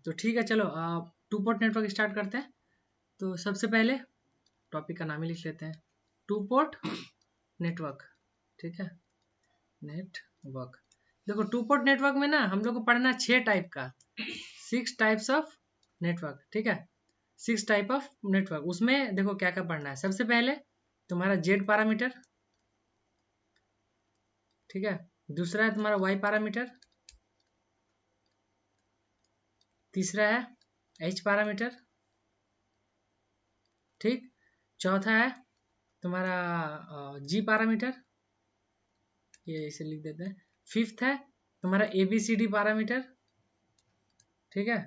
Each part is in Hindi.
तो ठीक है, चलो टू पोर्ट नेटवर्क स्टार्ट करते हैं। तो सबसे पहले टॉपिक का नाम ही लिख लेते हैं, टू पोर्ट नेटवर्क। ठीक है, नेटवर्क। देखो टू पोर्ट नेटवर्क में ना हम लोग को पढ़ना 6 टाइप का, 6 टाइप्स ऑफ नेटवर्क। ठीक है, 6 टाइप ऑफ नेटवर्क। उसमें देखो क्या क्या पढ़ना है। सबसे पहले तुम्हारा जेड पैरामीटर, ठीक है। दूसरा है तुम्हारा वाई पैरामीटर। तीसरा है एच पैरामीटर, ठीक। चौथा है तुम्हारा जी पैरामीटर, ये इसे लिख देते हैं। फिफ्थ है तुम्हारा एबीसीडी पैरामीटर, ठीक है।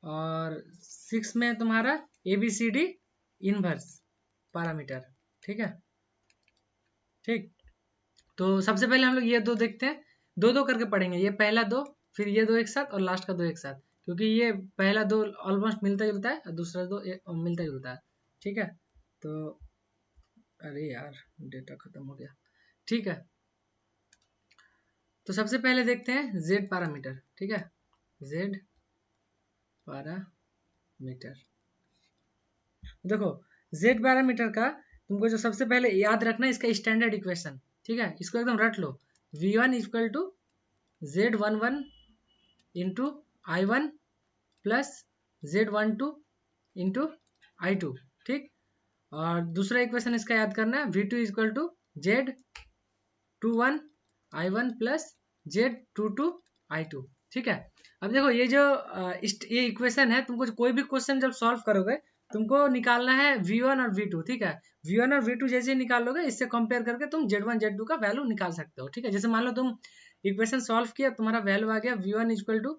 और सिक्स में तुम्हारा एबीसीडी इनवर्स पैरामीटर, ठीक है। ठीक, तो सबसे पहले हम लोग ये दो देखते हैं, दो दो करके पढ़ेंगे। ये पहला दो, फिर ये दो एक साथ, और लास्ट का दो एक साथ, क्योंकि ये पहला दो ऑलमोस्ट मिलता जुलता है और दूसरा दो मिलता जुलता है, ठीक है। तो अरे यार डेटा खत्म हो गया, ठीक है। तो सबसे पहले देखते हैं जेड पैरामीटर, ठीक है। जेड पैरामीटर, देखो जेड पैरामीटर का तुमको जो सबसे पहले याद रखना है इसका स्टैंडर्ड इक्वेशन, ठीक है। इसको एकदम रट लो, v1 equal to z11 into i1 plus z12 into i2, ठीक। और दूसरा इक्वेशन इसका याद करना है, v2 equal to z21 i1 plus z22 i2, ठीक है। अब देखो ये जो ये इक्वेशन है, तुमको कोई भी क्वेश्चन जब सॉल्व करोगे तुमको निकालना है v1 और v2, ठीक है। v1 और v2 जैसे निकालोगे इससे कंपेयर करके तुम z1 z2 का वैल्यू निकाल सकते हो, ठीक है। जैसे मान लो तुम इक्वेशन सॉल्व किया, तुम्हारा वैल्यू आ गया v1 equal to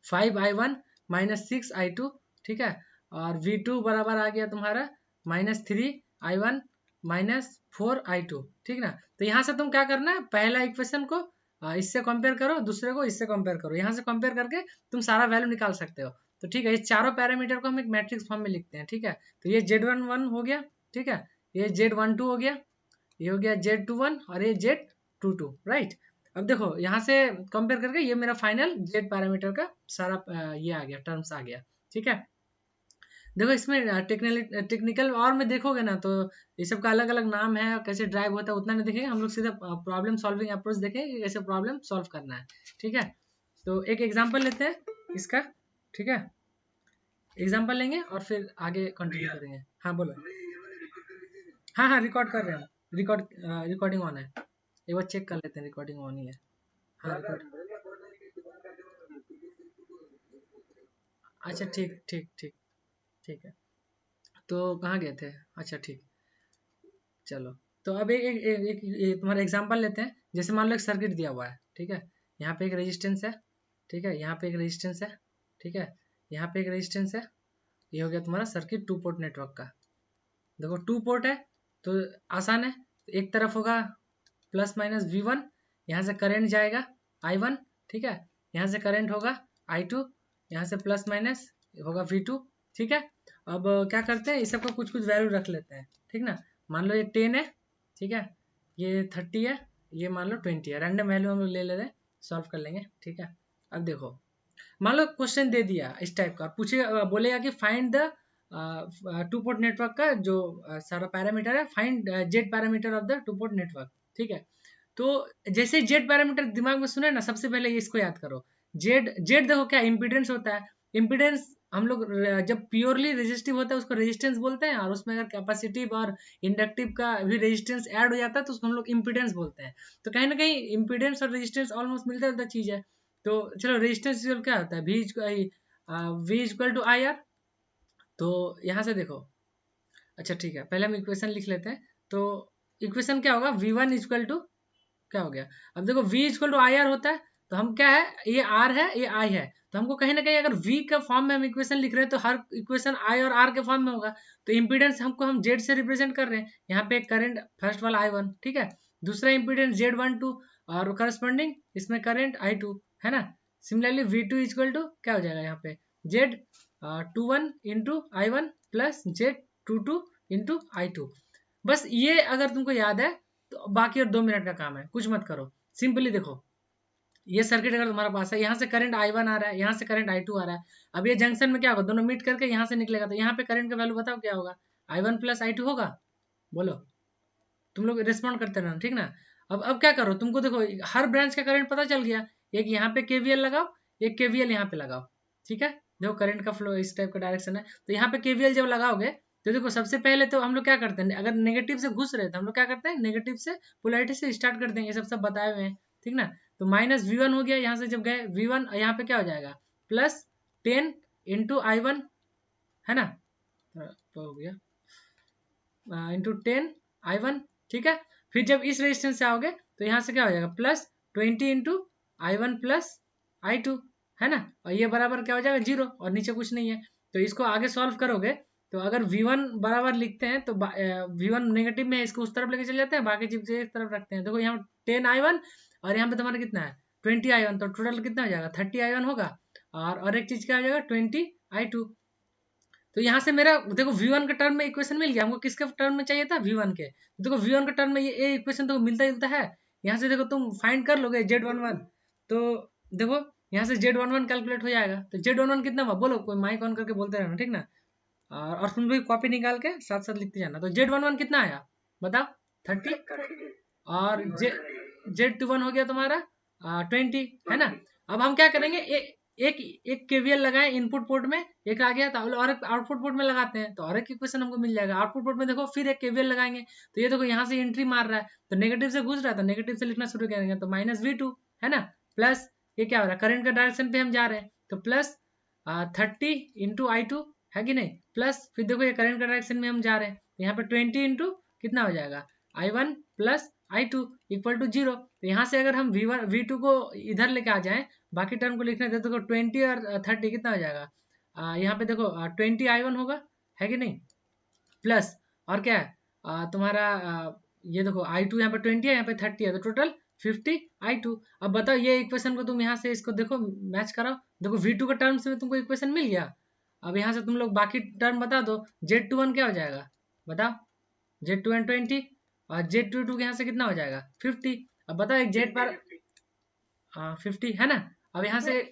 5i1 minus 6i2, ठीक है। और v2 बराबर आ गया तुम्हारा माइनस 3i1 माइनस 4i2, ठीक ना। तो यहाँ से तुम क्या करना है, पहला इक्वेशन को इससे कंपेयर करो, दूसरे को इससे कंपेयर करो, यहाँ से कंपेयर करके तुम सारा वैल्यू निकाल सकते हो। तो ठीक है, ये चारों पैरामीटर को हम एक मैट्रिक्स फॉर्म में लिखते हैं, ठीक है। तो ये z11 हो गया, ठीक है। ये z12 हो गया, ये हो गया z21 और ये z22, राइट। अब देखो यहाँ से कंपेयर करके ये मेरा फाइनल जेड पैरामीटर का सारा ये आ गया, टर्म्स आ गया, ठीक है। देखो इसमें टेक्निकल और में देखोगे ना तो ये सब का अलग अलग नाम है, कैसे ड्राइव होता है उतना नहीं देखेंगे हम लोग, सीधा प्रॉब्लम सॉल्विंग अप्रोच देखेंगे कि कैसे प्रॉब्लम सॉल्व करना है, ठीक है। तो एक एग्जांपल लेते हैं इसका, ठीक है। एग्जांपल लेंगे और फिर आगे कंटिन्यू करेंगे। हाँ बोलो। हाँ हाँ रिकॉर्ड कर रहे हैं, रिकॉर्डिंग ऑन है, एक बार चेक कर लेते हैं, रिकॉर्डिंग ऑन ही है। हाँ रिकॉर्ड, अच्छा ठीक ठीक ठीक, ठीक है। तो कहाँ गए थे, अच्छा ठीक, चलो। तो अब एक तुम्हारा एग्जांपल लेते हैं। जैसे मान लो एक सर्किट दिया हुआ है, ठीक है। यहाँ पे एक रेजिस्टेंस है, ठीक है। यहाँ पे एक रेजिस्टेंस है, ठीक है। यहाँ पे एक रेजिस्टेंस है। ये हो गया तुम्हारा सर्किट टू पोर्ट नेटवर्क का। देखो टू पोर्ट है तो आसान है, एक तरफ होगा प्लस माइनस v1, यहाँ से करंट जाएगा i1, ठीक है। यहाँ से करंट होगा i2, यहाँ से प्लस माइनस होगा v2, ठीक है। अब क्या करते हैं, इस सबका कुछ कुछ वैल्यू रख लेते हैं, ठीक ना। मान लो ये 10 है, ठीक है। ये 30 है, ये मान लो 20 है, रैंडम वैल्यू हम लोग ले लेते हैं, सॉल्व कर लेंगे, ठीक है। अब देखो मान लो क्वेश्चन दे दिया इस टाइप का, पूछे बोलेगा कि find the two port network का जो सारा पैरामीटर है, find Z parameter of the two port network, ठीक है। तो जैसे जेड पैरामीटर दिमाग में सुने ना, सबसे पहले इसको याद करो। जेड जेड देखो क्या इम्पीडेंस होता है, इम्पीडेंस हम लोग जब प्योरली रेजिस्टिव होता है उसको रेजिस्टेंस बोलते हैं, और उसमें अगर कैपेसिटिव और इंडक्टिव का भी रेजिस्टेंस ऐड हो जाता है तो उसको हम लोग इम्पीडेंस बोलते हैं। तो कहीं ना कहीं इम्पीडेंस और रेजिस्टेंस ऑलमोस्ट मिलता जुलता चीज है। तो चलो रेजिस्टेंस क्या होता है, V equal to I R. तो यहाँ से देखो, अच्छा ठीक है, पहले हम इक्वेशन लिख लेते हैं। तो इक्वेशन क्या होगा, v1 इक्वल टू क्या हो गया। अब देखो v equal to I R होता है, तो हम क्या है, ये r है ये i है, तो हमको कहीं ना कहीं अगर v के फॉर्म में हम इक्वेशन लिख रहे हैं तो हर इक्वेशन i और r के फॉर्म में होगा। तो इम्पीडेंस हमको हम z से रिप्रेजेंट कर रहे हैं, यहाँ पे करंट फर्स्ट वाला i1, ठीक है। दूसरा इम्पीडेंस z12 और करस्पॉन्डिंग इसमें करंट i2, है ना। सिमिलरली v2 इक्वल टू क्या हो जाएगा, यहाँ पे z21 into i1 plus z22 into i2। बस ये अगर तुमको याद है तो बाकी और 2 मिनट का काम है, कुछ मत करो, सिंपली देखो ये सर्किट अगर तुम्हारे पास है, यहाँ से करंट I1 आ रहा है, यहाँ से करंट I2 आ रहा है। अब ये जंक्शन में क्या होगा, दोनों मीट करके यहाँ से निकलेगा, तो यहाँ पे करंट का वैल्यू बताओ क्या होगा, I1 प्लस I2 होगा। बोलो, तुम लोग रिस्पॉन्ड करते रहना, ठीक ना। अब क्या करो, तुमको देखो हर ब्रांच का करंट पता चल गया, एक यहाँ पे KVL लगाओ, एक KVL यहाँ पे लगाओ, ठीक है। देखो करंट का फ्लो इस टाइप का डायरेक्शन है, तो यहाँ पे KVL जब लगाओगे तो देखो सबसे पहले तो हम लोग क्या करते हैं, अगर नेगेटिव से घुस रहे तो हम लोग क्या करते हैं, नेगेटिव से पोलैरिटी से स्टार्ट करते हैं, ये सब बताए हुए हैं, ठीक ना। तो माइनस V1 हो गया, यहाँ से जब गए V1 यहाँ पे क्या हो जाएगा, प्लस 10 इंटू I1, है ना, तो हो गया इंटू 10 I1, ठीक है। फिर जब इस रेजिस्टेंस से आओगे तो यहाँ से क्या हो जाएगा, plus 20 into I1 plus I2, है ना, और ये बराबर क्या हो जाएगा 0, और नीचे कुछ नहीं है। तो इसको आगे सॉल्व करोगे तो अगर V1 बराबर लिखते हैं तो V1 नेगेटिव में है, इसको उस तरफ लेके चले जाते हैं, बाकी चीज एक तरफ रखते हैं। देखो यहाँ 10 I1 और यहाँ पे तुम्हारा कितना है 20 I1, तो टोटल कितना हो जाएगा 30 I1 होगा, और एक चीज क्या हो जाएगा 20 I2। तो यहाँ से मेरा देखो V1 के टर्म में इक्वेशन मिल गया, हमको किसके टर्म में चाहिए था, V1 के। तो देखो V1 के टर्म में ये इक्वेशन तो मिलता जुलता है, यहाँ से देखो तुम फाइंड कर लोगे Z11, तो देखो यहाँ से Z11 कैलकुलेट हो जाएगा। तो Z11 कितना हुआ, बोलो, कोई माइक ऑन करके बोलते रहना, ठीक ना, और तुम भी कॉपी निकाल के साथ साथ लिखते जाना। तो Z11 कितना आया बताओ 30, और Z21 हो गया तुम्हारा 20, है ना। अब हम क्या करेंगे, एक KVL लगाए इनपुट पोर्ट में, एक आ गया था, और एक आउटपुट पोर्ट में लगाते हैं, तो और एक इक्वेशन हमको मिल जाएगा। आउटपुट पोर्ट में देखो फिर एक KVL लगाएंगे, तो ये देखो यहाँ से एंट्री मार रहा है, तो नेगेटिव से घुस रहा है, तो नेगेटिव से लिखना शुरू करेंगे, तो माइनस V2, है ना, प्लस ये क्या हो रहा है, करंट का डायरेक्शन पे हम जा रहे हैं, तो प्लस 30 इंटू I2, है कि नहीं, प्लस फिर देखो ये करंट का डायरेक्शन में हम जा रहे हैं, तो यहाँ पे 20 इंटू कितना हो जाएगा I1 plus I2 equal to 0। तो यहाँ से अगर हम V1 V2 को इधर लेके आ जाएं, बाकी टर्म को लिखने देते, तो 20 और 30 कितना हो जाएगा, यहाँ पे देखो 20 I1 होगा, है कि नहीं, प्लस और क्या है तुम्हारा ये देखो I2 यहाँ पे 20 है, यहाँ पे 30 है, तो टोटल 50 I2। अब बताओ ये इक्वेशन को तुम यहाँ से इसको देखो मैच कराओ, देखो V2 के टर्म्स में तुमको इक्वेशन मिल गया। अब यहाँ से तुम लोग बाकी टर्म बता दो, Z21 क्या हो जाएगा बताओ, Z21 20, और Z22 यहाँ से कितना हो जाएगा 50। अब बताओ एक Z पर 50, है ना। अब यहाँ से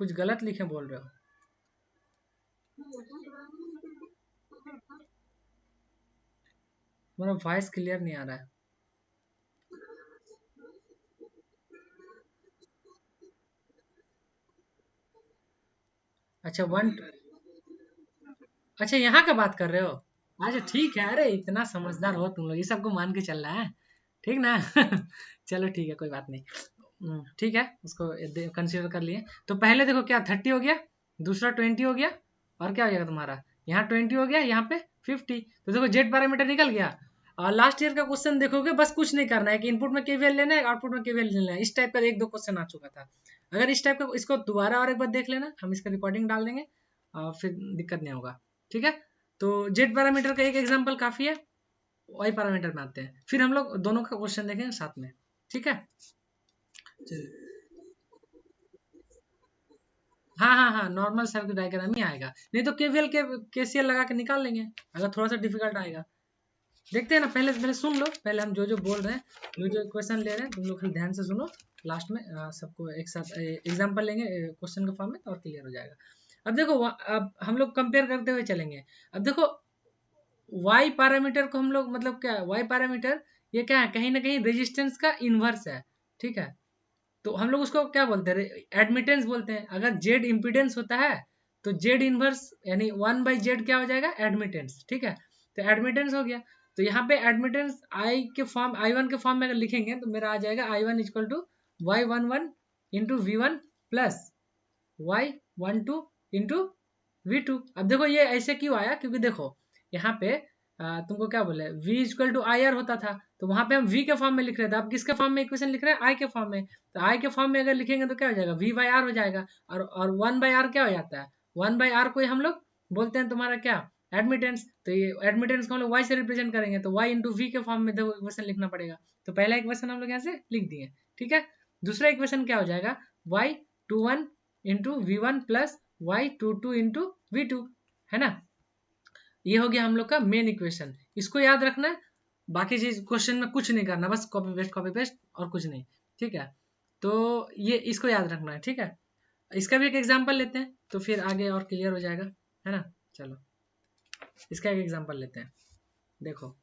कुछ गलत लिखे बोल रहे हो, मेरा वॉइस क्लियर नहीं आ रहा है। अच्छा अच्छा यहाँ का बात कर रहे हो, अच्छा ठीक है, अरे इतना समझदार हो तुम लोग, ये सबको मान के चल रहा है, ठीक ना। चलो ठीक है, कोई बात नहीं, ठीक है, उसको कंसीडर कर लिए। तो पहले देखो क्या 30 हो गया, दूसरा 20 हो गया, और क्या हो जाएगा तुम्हारा यहाँ 20 हो गया, यहाँ पे 50। तो देखो जेड पैरामीटर निकल गया। और लास्ट ईयर का क्वेश्चन देखोगे, बस कुछ नहीं करना है कि इनपुट में केवीएल लेना है, आउटपुट में केवीएल लेना है, इस टाइप का एक दो क्वेश्चन आ चुका था। अगर इस टाइप का, इसको दोबारा और एक बार देख लेना, हम इसका रिकॉर्डिंग डाल देंगे, और फिर दिक्कत नहीं होगा, ठीक है। तो जेड पैरामीटर का एक एग्जाम्पल काफी है, वाई पैरामीटर में आते हैं, फिर हम लोग दोनों का क्वेश्चन देखेंगे साथ में, ठीक है। हाँ हाँ हाँ, नॉर्मल सर्किट डायग्राम ही आएगा, नहीं तो केवीएल के केसीएल लगा के निकाल लेंगे, अगर थोड़ा सा डिफिकल्ट आएगा। देखते हैं ना, पहले पहले सुन लो, पहले हम जो जो बोल रहे हैं, जो जो क्वेश्चन ले रहे हैं, तुम लोग फिर ध्यान से सुनो, लास्ट में सबको एक साथ एग्जांपल लेंगे क्वेश्चन के फॉर्म में, और क्लियर हो जाएगा। अब देखो अब हम लोग कंपेयर करते हुए चलेंगे। अब देखो वाई पैरामीटर को हम लोग, मतलब क्या वाई पैरामीटर, ये क्या है, कहीं ना कहीं रेजिस्टेंस का इनवर्स है, ठीक है। तो हम लोग उसको क्या बोलते हैं, एडमिटेंस बोलते हैं। अगर जेड इम्पिडेंस होता है तो जेड इनवर्स यानी 1/z क्या हो जाएगा, एडमिटेंस, ठीक है। तो एडमिटेंस हो गया, तो यहाँ पे एडमिटेंस I1 के फॉर्म में अगर लिखेंगे तो मेरा आ जाएगा I1 equal to Y11 into V1 plus Y12 into V2। अब देखो ये ऐसे क्यों आया, क्योंकि देखो यहाँ पे तुमको क्या बोले, V इक्वल टू IR होता था, तो वहां पे हम V के फॉर्म में लिख रहे थे, अब किसके फॉर्म में इक्वेशन लिख रहे हैं, I के फॉर्म में। तो I के फॉर्म में अगर लिखेंगे तो क्या हो जाएगा, V/R हो जाएगा, और 1/R क्या हो जाता है, 1/R को हम लोग बोलते हैं तुम्हारा क्या, एडमिटेंस। तो ये एडमिटेंस को हम लोग Y से रिप्रेजेंट करेंगे, तो Y इंटू V के फॉर्म में देखो इक्वेशन लिखना पड़ेगा। तो पहला इक्वेशन हम लोग यहाँ से लिख दिए, ठीक है। दूसरा इक्वेशन क्या हो जाएगा, Y21 into V1 plus Y22 into V2, है ना। ये हो गया हम लोग का मेन इक्वेशन, इसको याद रखना है, बाकी चीज क्वेश्चन में कुछ नहीं करना, बस कॉपी पेस्ट और कुछ नहीं, ठीक है। तो ये इसको याद रखना है, ठीक है। इसका भी एक एग्जांपल लेते हैं तो फिर आगे और क्लियर हो जाएगा, है ना। चलो इसका एक एग्जांपल लेते हैं। देखो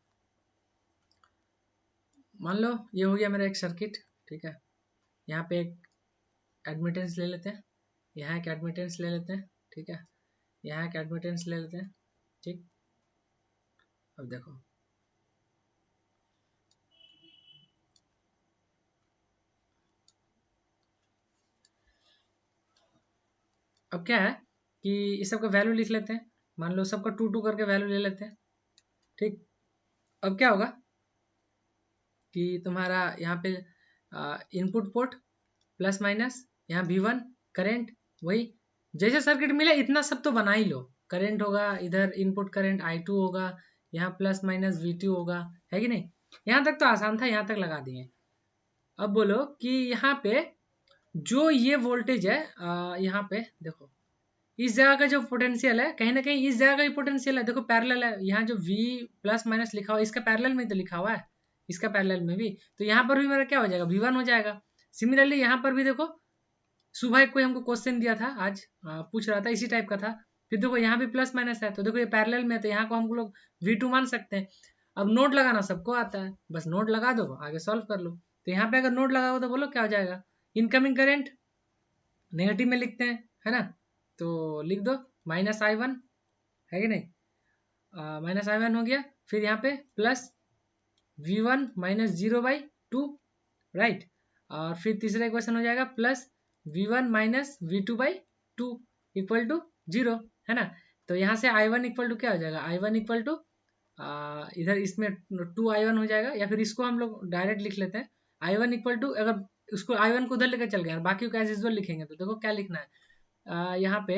मान लो ये हो गया मेरा एक सर्किट, ठीक है। यहाँ पे एक एडमिटेंस ले लेते हैं, यहाँ एक एडमिटेंस ले लेते हैं, ठीक है। यहाँ एक एडमिटेंस ले लेते हैं, ठीक। अब देखो अब क्या है कि इस सबका वैल्यू लिख लेते हैं, मान लो सबका 2 2 करके वैल्यू ले लेते हैं, ठीक। अब क्या होगा कि तुम्हारा यहाँ पे इनपुट पोर्ट प्लस माइनस, यहाँ V1 करंट, वही जैसे सर्किट मिला इतना सब तो बना ही लो। करंट होगा इधर, इनपुट करंट I2 होगा, यहाँ प्लस माइनस V2 होगा, है कि नहीं। यहाँ तक तो आसान था, यहाँ तक लगा दिए। अब बोलो कि यहाँ पे जो ये वोल्टेज है, यहाँ पे देखो इस जगह का जो पोटेंशियल है, कहीं ना कहीं इस जगह का ही पोटेंशियल है, देखो पैरेलल है, यहाँ जो V प्लस माइनस लिखा हुआ है इसका पैरेलल में तो लिखा हुआ है, इसका पैरेलल में भी, तो यहाँ पर भी मेरा क्या हो जाएगा, V1 हो जाएगा। सिमिलरली यहाँ पर भी देखो, सुबह कोई हमको क्वेश्चन दिया था आज, पूछ रहा था इसी टाइप का था, फिर देखो यहाँ भी प्लस माइनस है, तो देखो ये पैरेलल में है, तो यहाँ को हम लोग V2 मान सकते हैं। अब नोट लगाना सबको आता है, बस नोट लगा दो, आगे सॉल्व कर लो। तो यहाँ पे अगर नोट लगाओ तो बोलो क्या हो जाएगा, इनकमिंग करंट नेगेटिव में लिखते हैं, है ना, तो लिख दो -I1, है कि नहीं, -I1 हो गया। फिर यहाँ पे प्लस V1 -0/2, राइट। और फिर तीसरा इक्वेशन हो जाएगा plus V1 -V2/2 equal to 0, है ना। तो यहाँ से I1 इक्वल टू क्या हो जाएगा, I1 इक्वल टू इधर इसमें 2I1 हो जाएगा, या फिर इसको हम लोग डायरेक्ट लिख लेते हैं, I1 इक्वल टू, अगर उसको I1 को उधर लेकर चल गया, बाकी को एज यूजुअल लिखेंगे, तो देखो क्या लिखना है, यहाँ पे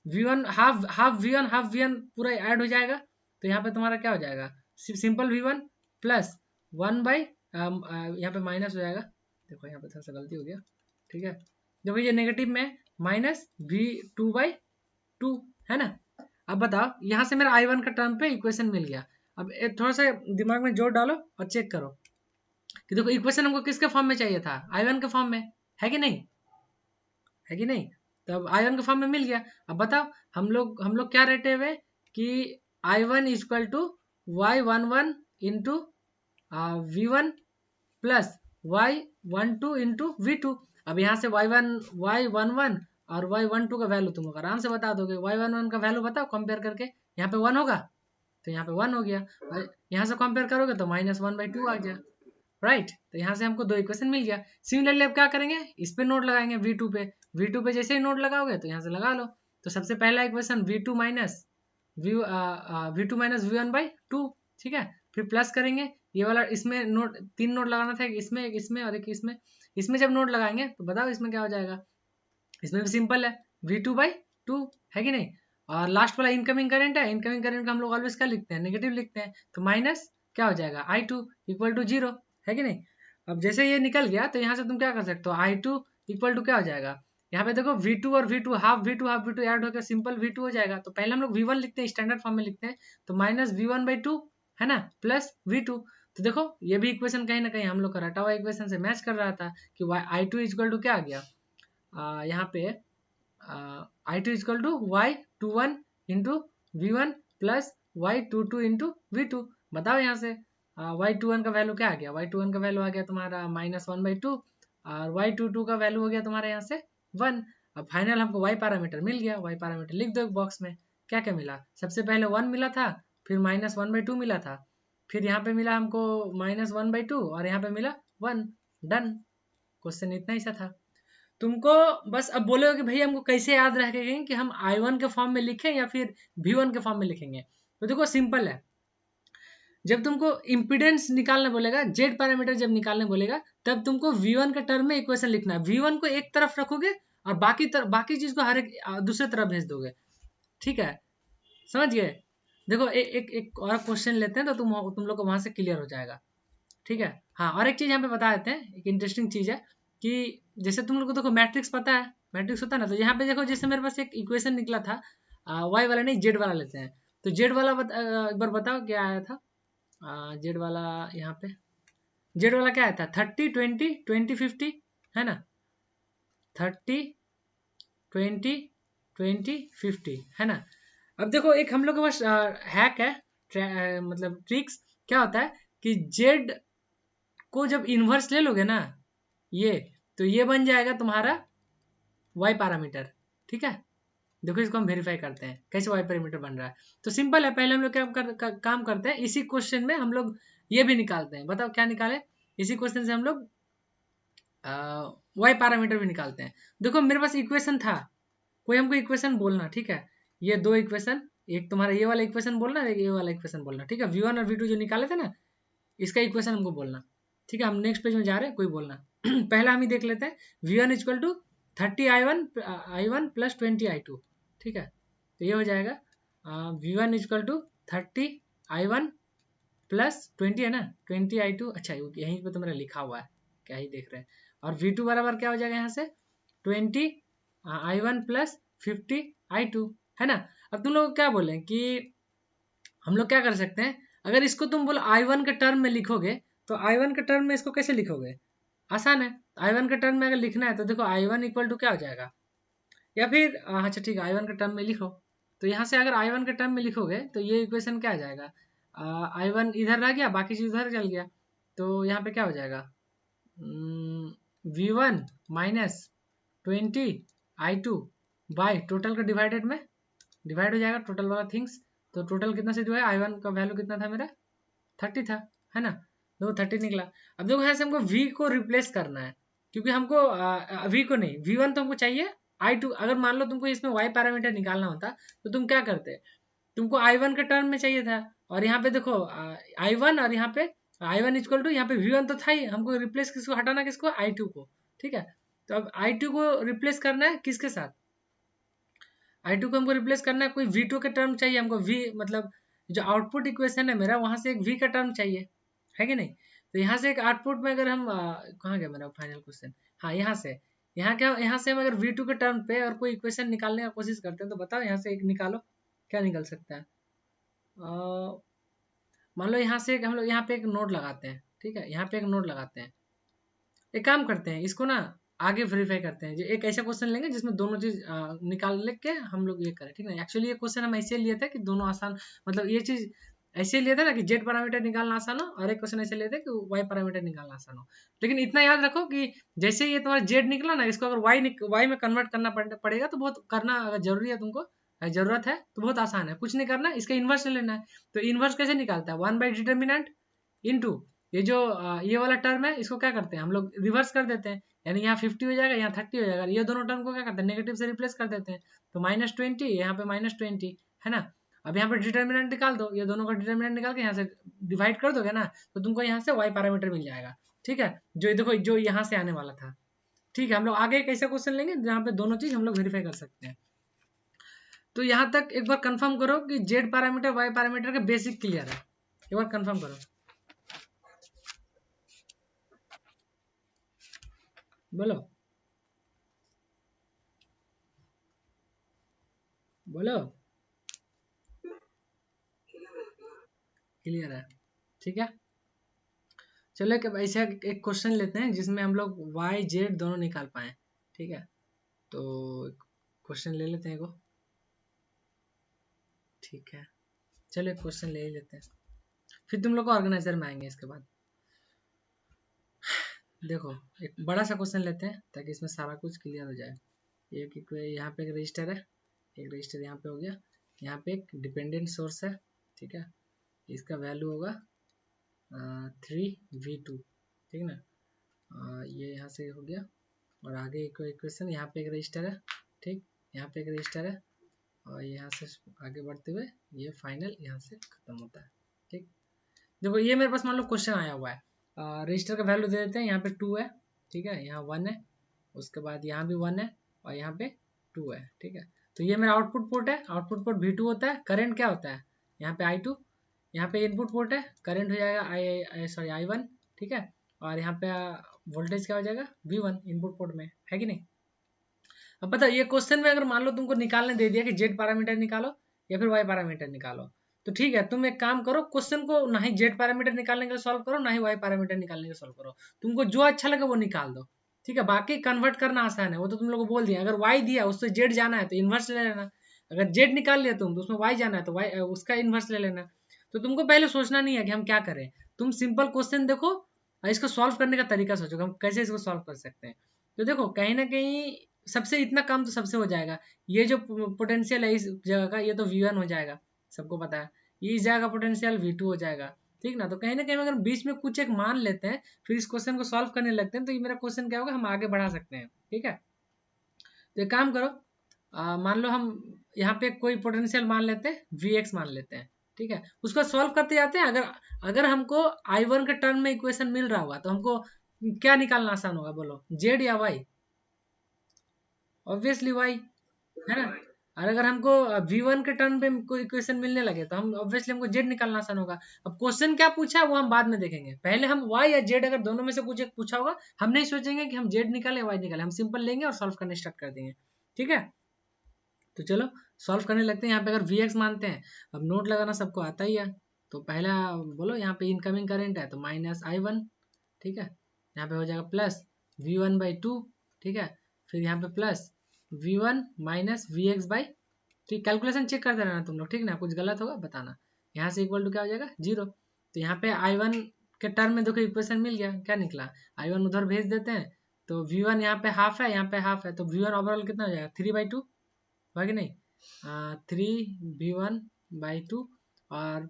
V1 हाफ हाफ V1 पूरा ऐड हो जाएगा, तो यहाँ पे तुम्हारा क्या हो जाएगा, सिंपल V1 प्लस 1/, यहाँ पे माइनस हो जाएगा, देखो यहाँ पे थोड़ा सा गलती हो गया, ठीक है। देखो ये नेगेटिव में -V2/2, है ना। अब बताओ यहाँ से मेरा I1 का टर्म पे इक्वेशन मिल गया। अब थोड़ा सा दिमाग में जोर डालो और चेक करो कि देखो इक्वेशन हमको किसके फॉर्म में चाहिए था, I1 के फॉर्म में, है कि नहीं, है कि नहीं। तो अब I1 के फॉर्म में मिल गया। अब बताओ हम लोग क्या रहते हुए कि I1 equal to Y11 into V1 plus Y12 into V2। अब यहाँ से Y11 और Y12 का वैल्यू तुम लोग आराम से बता दोगे, Y11 का वैल्यू बताओ कंपेयर करके, यहाँ पे 1 होगा तो यहाँ पे 1 हो गया, यहाँ से कंपेयर करोगे तो -1/2 आ गया, राइट। तो यहाँ से हमको 2 इक्वेशन मिल गया। सिमिलरली अब क्या करेंगे, इस पे नोट लगाएंगे V2 पे जैसे ही नोट लगाओगे तो यहाँ से लगा लो। तो सबसे पहला इक्वेशन V2 माइनस V1/2, ठीक है। फिर प्लस करेंगे ये वाला, इसमें नोट 3 नोट लगाना था, इसमें एक इसमें और एक इसमें। इसमें जब नोट लगाएंगे तो बताओ इसमें क्या हो जाएगा, इसमें भी सिंपल है V2/2, है कि नहीं। और लास्ट वाला इनकमिंग करंट है, इनकमिंग करंट का हम लोग ऑलवेज क्या लिखते हैं, नेगेटिव लिखते हैं, तो माइनस क्या हो जाएगा I2 इक्वल टू 0, है कि नहीं। अब जैसे ये निकल गया तो यहाँ से तुम क्या कर सकते हो, I2 इक्वल टू क्या हो जाएगा, यहाँ पे देखो V2 और V2 हाफ V2 ऐड होकर सिंपल V2 हो जाएगा। तो पहले हम लोग V1 लिखते हैं, स्टैंडर्ड फॉर्म में लिखते हैं, तो -V1/2, है ना, प्लस V2। तो देखो ये भी इक्वेशन कहीं ना कहीं हम लोग का रटा हुआ इक्वेशन से मैच कर रहा था कि I2 इक्वल टू क्या आ गया, यहाँ पे I2 equal to Y21 into V1 plus Y22 into V2। बताओ यहाँ से Y21 का वैल्यू क्या आ गया, Y21 का वैल्यू आ गया तुम्हारा -1/2, और Y22 का वैल्यू हो गया तुम्हारे यहाँ से 1। अब फाइनल हमको Y पैरामीटर मिल गया, Y पैरामीटर लिख दो बॉक्स में, क्या क्या मिला, सबसे पहले 1 मिला था, फिर -1/2 मिला था, फिर यहाँ पे मिला हमको -1/2 और यहाँ पे मिला 1, डन। क्वेश्चन इतना ही सा था। तुमको बस अब बोलोगे कि भैया हमको कैसे याद रखेंगे कि हम I1 के फॉर्म में लिखें या फिर V1 के फॉर्म में लिखेंगे। तो देखो सिंपल है, जब तुमको इम्पीडेंस निकालने बोलेगा, जेड पैरामीटर जब निकालने बोलेगा, तब तुमको V1 के टर्म में इक्वेशन लिखना है। V1 को एक तरफ रखोगे और बाकी चीज को हर एक दूसरे तरफ भेज दोगे, ठीक है, समझ गए। देखो एक और क्वेश्चन लेते हैं तो तुम लोग को वहां से क्लियर हो जाएगा, ठीक है। हाँ, और एक चीज यहाँ पे बता देते हैं, एक इंटरेस्टिंग चीज है कि जैसे तुम लोग को देखो मैट्रिक्स पता है, मैट्रिक्स होता है ना, तो यहाँ पे देखो जैसे मेरे पास एक इक्वेशन निकला था वाई वाला नहीं, जेड वाला लेते हैं। तो जेड वाला एक बार बताओ क्या आया था। जेड वाला यहाँ पे जेड वाला क्या आया था, 30 20 20 50 है ना, 30 20 20 50 है ना। अब देखो एक हम लोग के पास हैक है, मतलब ट्रिक्स क्या होता है कि जेड को जब इन्वर्स ले लोगे ना ये, तो ये बन जाएगा तुम्हारा वाई पैरामीटर। ठीक है, देखो इसको हम वेरीफाई करते हैं कैसे वाई पैरामीटर बन रहा है। तो सिंपल है, पहले हम लोग क्या काम करते हैं, इसी क्वेश्चन में हम लोग ये भी निकालते हैं। बताओ क्या निकाले, इसी क्वेश्चन से हम लोग वाई पैरामीटर भी निकालते हैं। देखो मेरे पास इक्वेशन था, कोई हमको इक्वेशन बोलना, ठीक है, ये दो इक्वेशन, एक तुम्हारा ये वाला इक्वेशन बोलना, एक ये वाला इक्वेशन बोलना, ठीक है, V1 और V2 जो निकाले थे ना, इसका इक्वेशन हमको बोलना। ठीक है, हम नेक्स्ट पेज में जा रहे हैं, कोई बोलना पहला हम ही देख लेते हैं, V1 equal to 30 I1 plus 20 I2। ठीक है, तो ये हो जाएगा V1 equal to 30 I1 plus 20 है ना, 20 I2। अच्छा यहीं पे तो मेरा लिखा हुआ है, क्या ही देख रहे हैं। और V2 बराबर क्या हो जाएगा यहाँ से 20 I1 प्लस 50 I2 है ना। अब तुम लोग क्या बोले कि हम लोग क्या कर सकते हैं, अगर इसको तुम बोलो I1 के टर्म में लिखोगे, तो I1 के टर्म में इसको कैसे लिखोगे, आसान है। I1 के टर्म में अगर लिखना है तो देखो I1 इक्वल टू क्या हो जाएगा, या फिर अच्छा ठीक है I1 के टर्म में लिखो। तो यहाँ से अगर I1 के टर्म में लिखोगे तो ये इक्वेशन क्या आ जाएगा, I1 इधर रह गया, बाकी चीज उधर चल गया, तो यहाँ पे क्या हो जाएगा V1 minus 20 I2 by total का डिवाइडेड में डिवाइड हो जाएगा टोटल वाला थिंग्स। तो टोटल कितना से जो है I1 का वैल्यू कितना था मेरा 30 था, है ना, देखो 30 निकला। अब देखो यहाँ से हमको V को रिप्लेस करना है, क्योंकि हमको V को नहीं, V1 तो हमको चाहिए, I2 अगर मान लो तुमको इसमें Y पैरामीटर निकालना होता तो तुम क्या करते, तुमको I1 के टर्म में चाहिए था, और यहाँ पे देखो I1 और यहाँ पे I1 इक्वल टू यहाँ पे V1 तो था ही, हमको रिप्लेस किसको हटाना, किसको I2 को। ठीक है, तो अब I2 को रिप्लेस करना है किसके साथ, I2 को हमको रिप्लेस करना है, कोई V2 के टर्म चाहिए हमको, V मतलब जो आउटपुट इक्वेशन है मेरा, वहां से एक V का टर्म चाहिए, है कि नहीं। तो यहाँ से एक आउटपुट में अगर हम कहाँ गया मेरा फाइनल क्वेश्चन, हाँ यहाँ से, यहाँ क्या, यहाँ से हम अगर V2 के टर्म पे और कोई इक्वेशन निकालने का कोशिश करते हैं, तो बताओ यहाँ से एक निकालो, क्या निकल सकता है। मान लो यहाँ से हम लोग यहाँ पे एक नोड लगाते हैं, ठीक है, यहाँ पे एक नोड लगाते हैं। एक काम करते हैं, इसको ना आगे वेरीफाई करते हैं, जो एक ऐसा क्वेश्चन लेंगे जिसमें दोनों चीज निकाल के हम लोग ये करें, ठीक है। एक्चुअली ये क्वेश्चन हम ऐसे लिए थे कि दोनों आसान, मतलब ये चीज ऐसे लिए थे ना कि जेड पैरामीटर निकालना आसान हो, और एक क्वेश्चन ऐसे लिए थे कि वाई पैरामीटर निकालना आसान हो। लेकिन इतना याद रखो कि जैसे ये तुम्हारा जेड निकला ना, इसको अगर वाई में कन्वर्ट करना पड़ेगा, तो बहुत करना अगर जरूरी है तुमको, जरूरत है तो बहुत आसान है, कुछ नहीं करना, इसका इन्वर्स ले लेना है। तो इन्वर्स कैसे निकालता है, 1/डिटर्मिनेंट इनटू ये जो ये वाला टर्म है, इसको क्या करते हैं हम लोग रिवर्स कर देते हैं, यानी यहाँ 50 हो जाएगा, यहाँ 30 हो जाएगा, ये दोनों टर्म को क्या करते हैं नेगेटिव से रिप्लेस कर देते हैं। तो -20 यहाँ पे -20 है ना। अब यहाँ पे डिटर्मिनेंट निकाल दो, ये दोनों का डिटर्मिनेंट निकाल के यहाँ से डिवाइड कर दोगे ना, तो तुमको यहाँ से वाई पैरामीटर मिल जाएगा। ठीक है, जो देखो जो यहाँ से आने वाला था। ठीक है, हम लोग आगे एक ऐसा क्वेश्चन लेंगे जहाँ पे दोनों चीज हम लोग वेरीफाई कर सकते हैं। तो यहाँ तक एक बार कंफर्म करो कि जेड पैरामीटर वाई पैरामीटर के बेसिक क्लियर है, एक बार कंफर्म करो, बोलो बोलो, क्लियर है। ठीक है, चलो एक ऐसा एक क्वेश्चन लेते हैं जिसमें हम लोग वाई जेड दोनों निकाल पाए। ठीक है, तो क्वेश्चन ले लेते हैं को, ठीक है, चलो एक क्वेश्चन ले ही लेते हैं, फिर तुम लोग को ऑर्गेनाइजर में आएंगे इसके बाद। देखो एक बड़ा सा क्वेश्चन लेते हैं ताकि इसमें सारा कुछ क्लियर हो जाए। यहाँ पे एक रजिस्टर है, एक रजिस्टर यहाँ पे हो गया, यहाँ पे एक डिपेंडेंट सोर्स है, ठीक है, इसका वैल्यू होगा 3v2, ठीक ना। ये यहाँ से हो गया, और आगे एक इक्वेशन, यहाँ पे एक रजिस्टर है, ठीक, यहाँ पे एक रजिस्टर है, और यहाँ से आगे बढ़ते हुए ये फाइनल यहाँ से खत्म होता है। ठीक, देखो ये मेरे पास मान लो क्वेश्चन आया हुआ है, रजिस्टर का वैल्यू दे देते हैं, यहाँ पे 2 है, ठीक है, यहाँ 1 है, उसके बाद यहाँ भी 1 है, और यहाँ पे 2 है। ठीक है, तो ये मेरा आउटपुट पोर्ट है, आउटपुट पोर्ट V2 होता है, करंट क्या होता है यहाँ पे I2, यहाँ पे इनपुट पोर्ट है, करंट हो जाएगा I1, ठीक है, और यहाँ पे वोल्टेज क्या हो जाएगा V1 इनपुट पोर्ट में, है कि नहीं। अब पता ये क्वेश्चन में अगर मान लो तुमको निकालने दे दिया कि जेड पैरामीटर निकालो या फिर वाई पैरामीटर निकालो, तो ठीक है तुम एक काम करो, क्वेश्चन को ना ही जेड पैरामीटर निकालने के लिए सॉल्व करो, ना ही वाई पैरामीटर निकालने के लिए सॉल्व करो, तुमको जो अच्छा लगे वो निकाल दो, ठीक है। बाकी कन्वर्ट करना आसान है, वो तो तुम लोग को बोल दिया। अगर वाई दिया उससे जेड जाना है तो इन्वर्स ले लेना, अगर जेड निकाल लिया तुम तो उसमें वाई जाना है तो वाई उसका इन्वर्स ले लेना। तो तुमको पहले सोचना नहीं है कि हम क्या करें, तुम सिंपल क्वेश्चन देखो और इसको सॉल्व करने का तरीका सोचो हम कैसे इसको सॉल्व कर सकते हैं। तो देखो कहीं ना कहीं सबसे इतना काम तो सबसे हो जाएगा, ये जो पोटेंशियल है इस जगह का ये तो V1 हो जाएगा, सबको पता है। ये इस जगह का पोटेंशियल V2 हो जाएगा, ठीक ना। तो कहीं ना कहीं अगर बीच में कुछ एक मान लेते हैं फिर इस क्वेश्चन को सॉल्व करने लगते हैं तो ये मेरा क्वेश्चन क्या होगा, हम आगे बढ़ा सकते हैं, ठीक है। तो एक काम करो, मान लो हम यहाँ पे कोई पोटेंशियल मान लेते हैं Vx मान लेते हैं, ठीक है। उसको सॉल्व करते जाते हैं, अगर अगर हमको I1 के टर्म में इक्वेशन मिल रहा होगा तो हमको क्या निकालना आसान होगा बोलो, जेड या वाई? ऑब्वियसली वाई, है ना। और अगर हमको V1 के टर्म पे कोई इक्वेशन मिलने लगे तो हम ऑब्वियसली हमको जेड निकालना आसान होगा। अब क्वेश्चन क्या पूछा है वो हम बाद में देखेंगे, पहले हम वाई या जेड अगर दोनों में से कुछ एक पूछा होगा हम नहीं सोचेंगे कि हम जेड निकाले वाई निकाले, हम सिंपल लेंगे और सॉल्व करने स्टार्ट कर देंगे, ठीक है। तो चलो सॉल्व करने लगते हैं। यहाँ पे अगर Vx मानते हैं, अब नोट लगाना सबको आता ही है, तो पहला बोलो यहाँ पे इनकमिंग करंट है तो -I1, ठीक है। यहाँ पे हो जाएगा प्लस V1/2, ठीक है। फिर यहाँ पे प्लस V1 माइनस Vx/, ठीक। कैलकुलेशन चेक करते रहना तुम लोग, ठीक ना, कुछ गलत होगा बताना। यहाँ से इक्वल टू क्या हो जाएगा 0। तो यहाँ पे I1 के टर्म में देखो इक्वेशन मिल गया, क्या निकला, I1 उधर भेज देते हैं तो V1 यहाँ पे हाफ है, यहाँ पे हाफ है, तो V1 ओवरऑल कितना हो जाएगा 3/2, हुआ कि नहीं, 3V1/2। और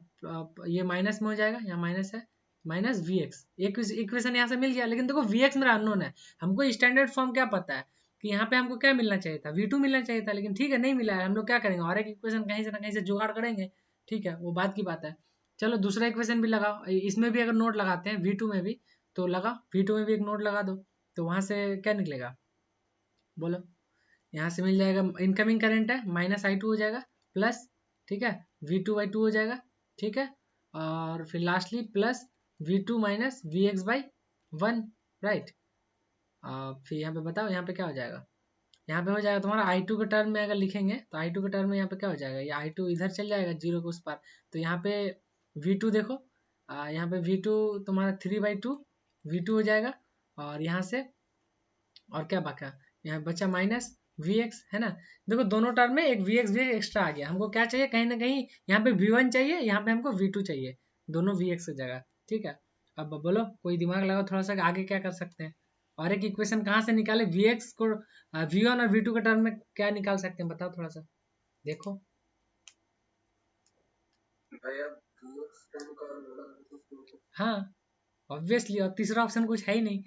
ये माइनस में हो जाएगा, यहाँ माइनस है, माइनस Vx, एक इक्वेशन यहाँ से मिल गया। लेकिन देखो Vx मेरा अननोन है, हमको स्टैंडर्ड फॉर्म क्या पता है कि यहाँ पे हमको क्या मिलना चाहिए था, V2 मिलना चाहिए था, लेकिन ठीक है नहीं मिला है, हम लोग क्या करेंगे और एक इक्वेशन कहीं से ना कहीं से जुगाड़ करेंगे, ठीक है, वो बात की बात है। चलो दूसरा इक्वेशन भी लगाओ, इसमें भी अगर नोट लगाते हैं V2 में भी, तो लगा V2 में भी एक नोट लगा दो, तो वहां से क्या निकलेगा बोलो, यहाँ से मिल जाएगा इनकमिंग करंट है -I2 हो जाएगा प्लस, ठीक है, V2/2 हो जाएगा, ठीक है। और फिर lastly plus V2 minus Vx/1, right. फिर यहाँ पे बताओ यहाँ पे क्या हो जाएगा, यहाँ पे हो जाएगा तुम्हारा I2 के टर्म में अगर लिखेंगे तो I2 के टर्म में यहाँ पे क्या हो जाएगा, ये I2 इधर चल जाएगा 0 के उस पार, तो यहाँ पे V2 देखो, यहाँ पे V2 तुम्हारा 3/2 V2 हो जाएगा, और यहाँ से और क्या बचा, यहाँ बचा माइनस Vx, है ना। देखो दोनों टर्म में एक Vx भी एक्स्ट्रा आ गया, हमको क्या चाहिए कहीं ना कहीं यहाँ पे V1 चाहिए, यहाँ पे हमको V2 चाहिए, दोनों Vx की जगह, ठीक है। अब बोलो कोई दिमाग लगाओ थोड़ा सा, आगे क्या कर सकते हैं, और एक इक्वेशन कहाँ से निकाले Vx को, V1 और V2 के टर्म में क्या निकाल सकते हैं बताओ थोड़ा सा, देखो। हाँ ऑब्वियसली, और तीसरा ऑप्शन कुछ है ही नहीं,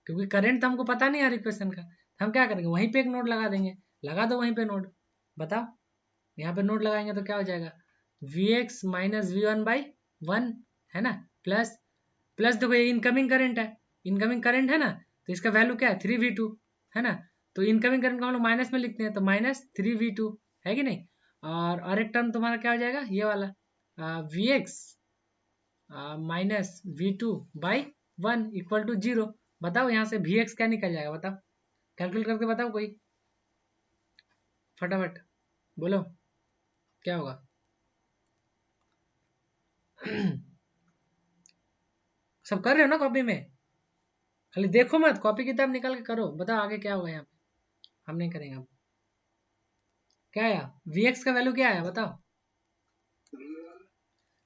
क्योंकि करंट तो हमको पता नहीं यार इक्वेशन का, तो हम क्या करेंगे वहीं पे एक नोड लगा देंगे, लगा दो वहीं पे नोड, बताओ। यहाँ पे नोड लगाएंगे तो क्या हो जाएगा, Vx माइनस V1/1, है ना, प्लस प्लस देखो ये इनकमिंग करंट है, इनकमिंग करंट है ना, तो इसका वैल्यू क्या है 3V2, है ना। तो इनकमिंग करंट को हम लोग माइनस में लिखते हैं तो -3V2, है कि नहीं। और एक टर्म तुम्हारा क्या हो जाएगा ये वाला Vx -V2/1 इक्वल टू 0। बताओ यहाँ से Vx क्या निकल जाएगा बताओ, कैलकुलेट करके बताओ कोई, फटाफट बोलो क्या होगा। सब कर रहे हो ना कॉपी में, खाली देखो मत, कॉपी किताब निकाल के करो, बताओ आगे क्या होगा यहाँ पे, हम नहीं करेंगे अब। क्या आया Vx का वैल्यू क्या आया बताओ,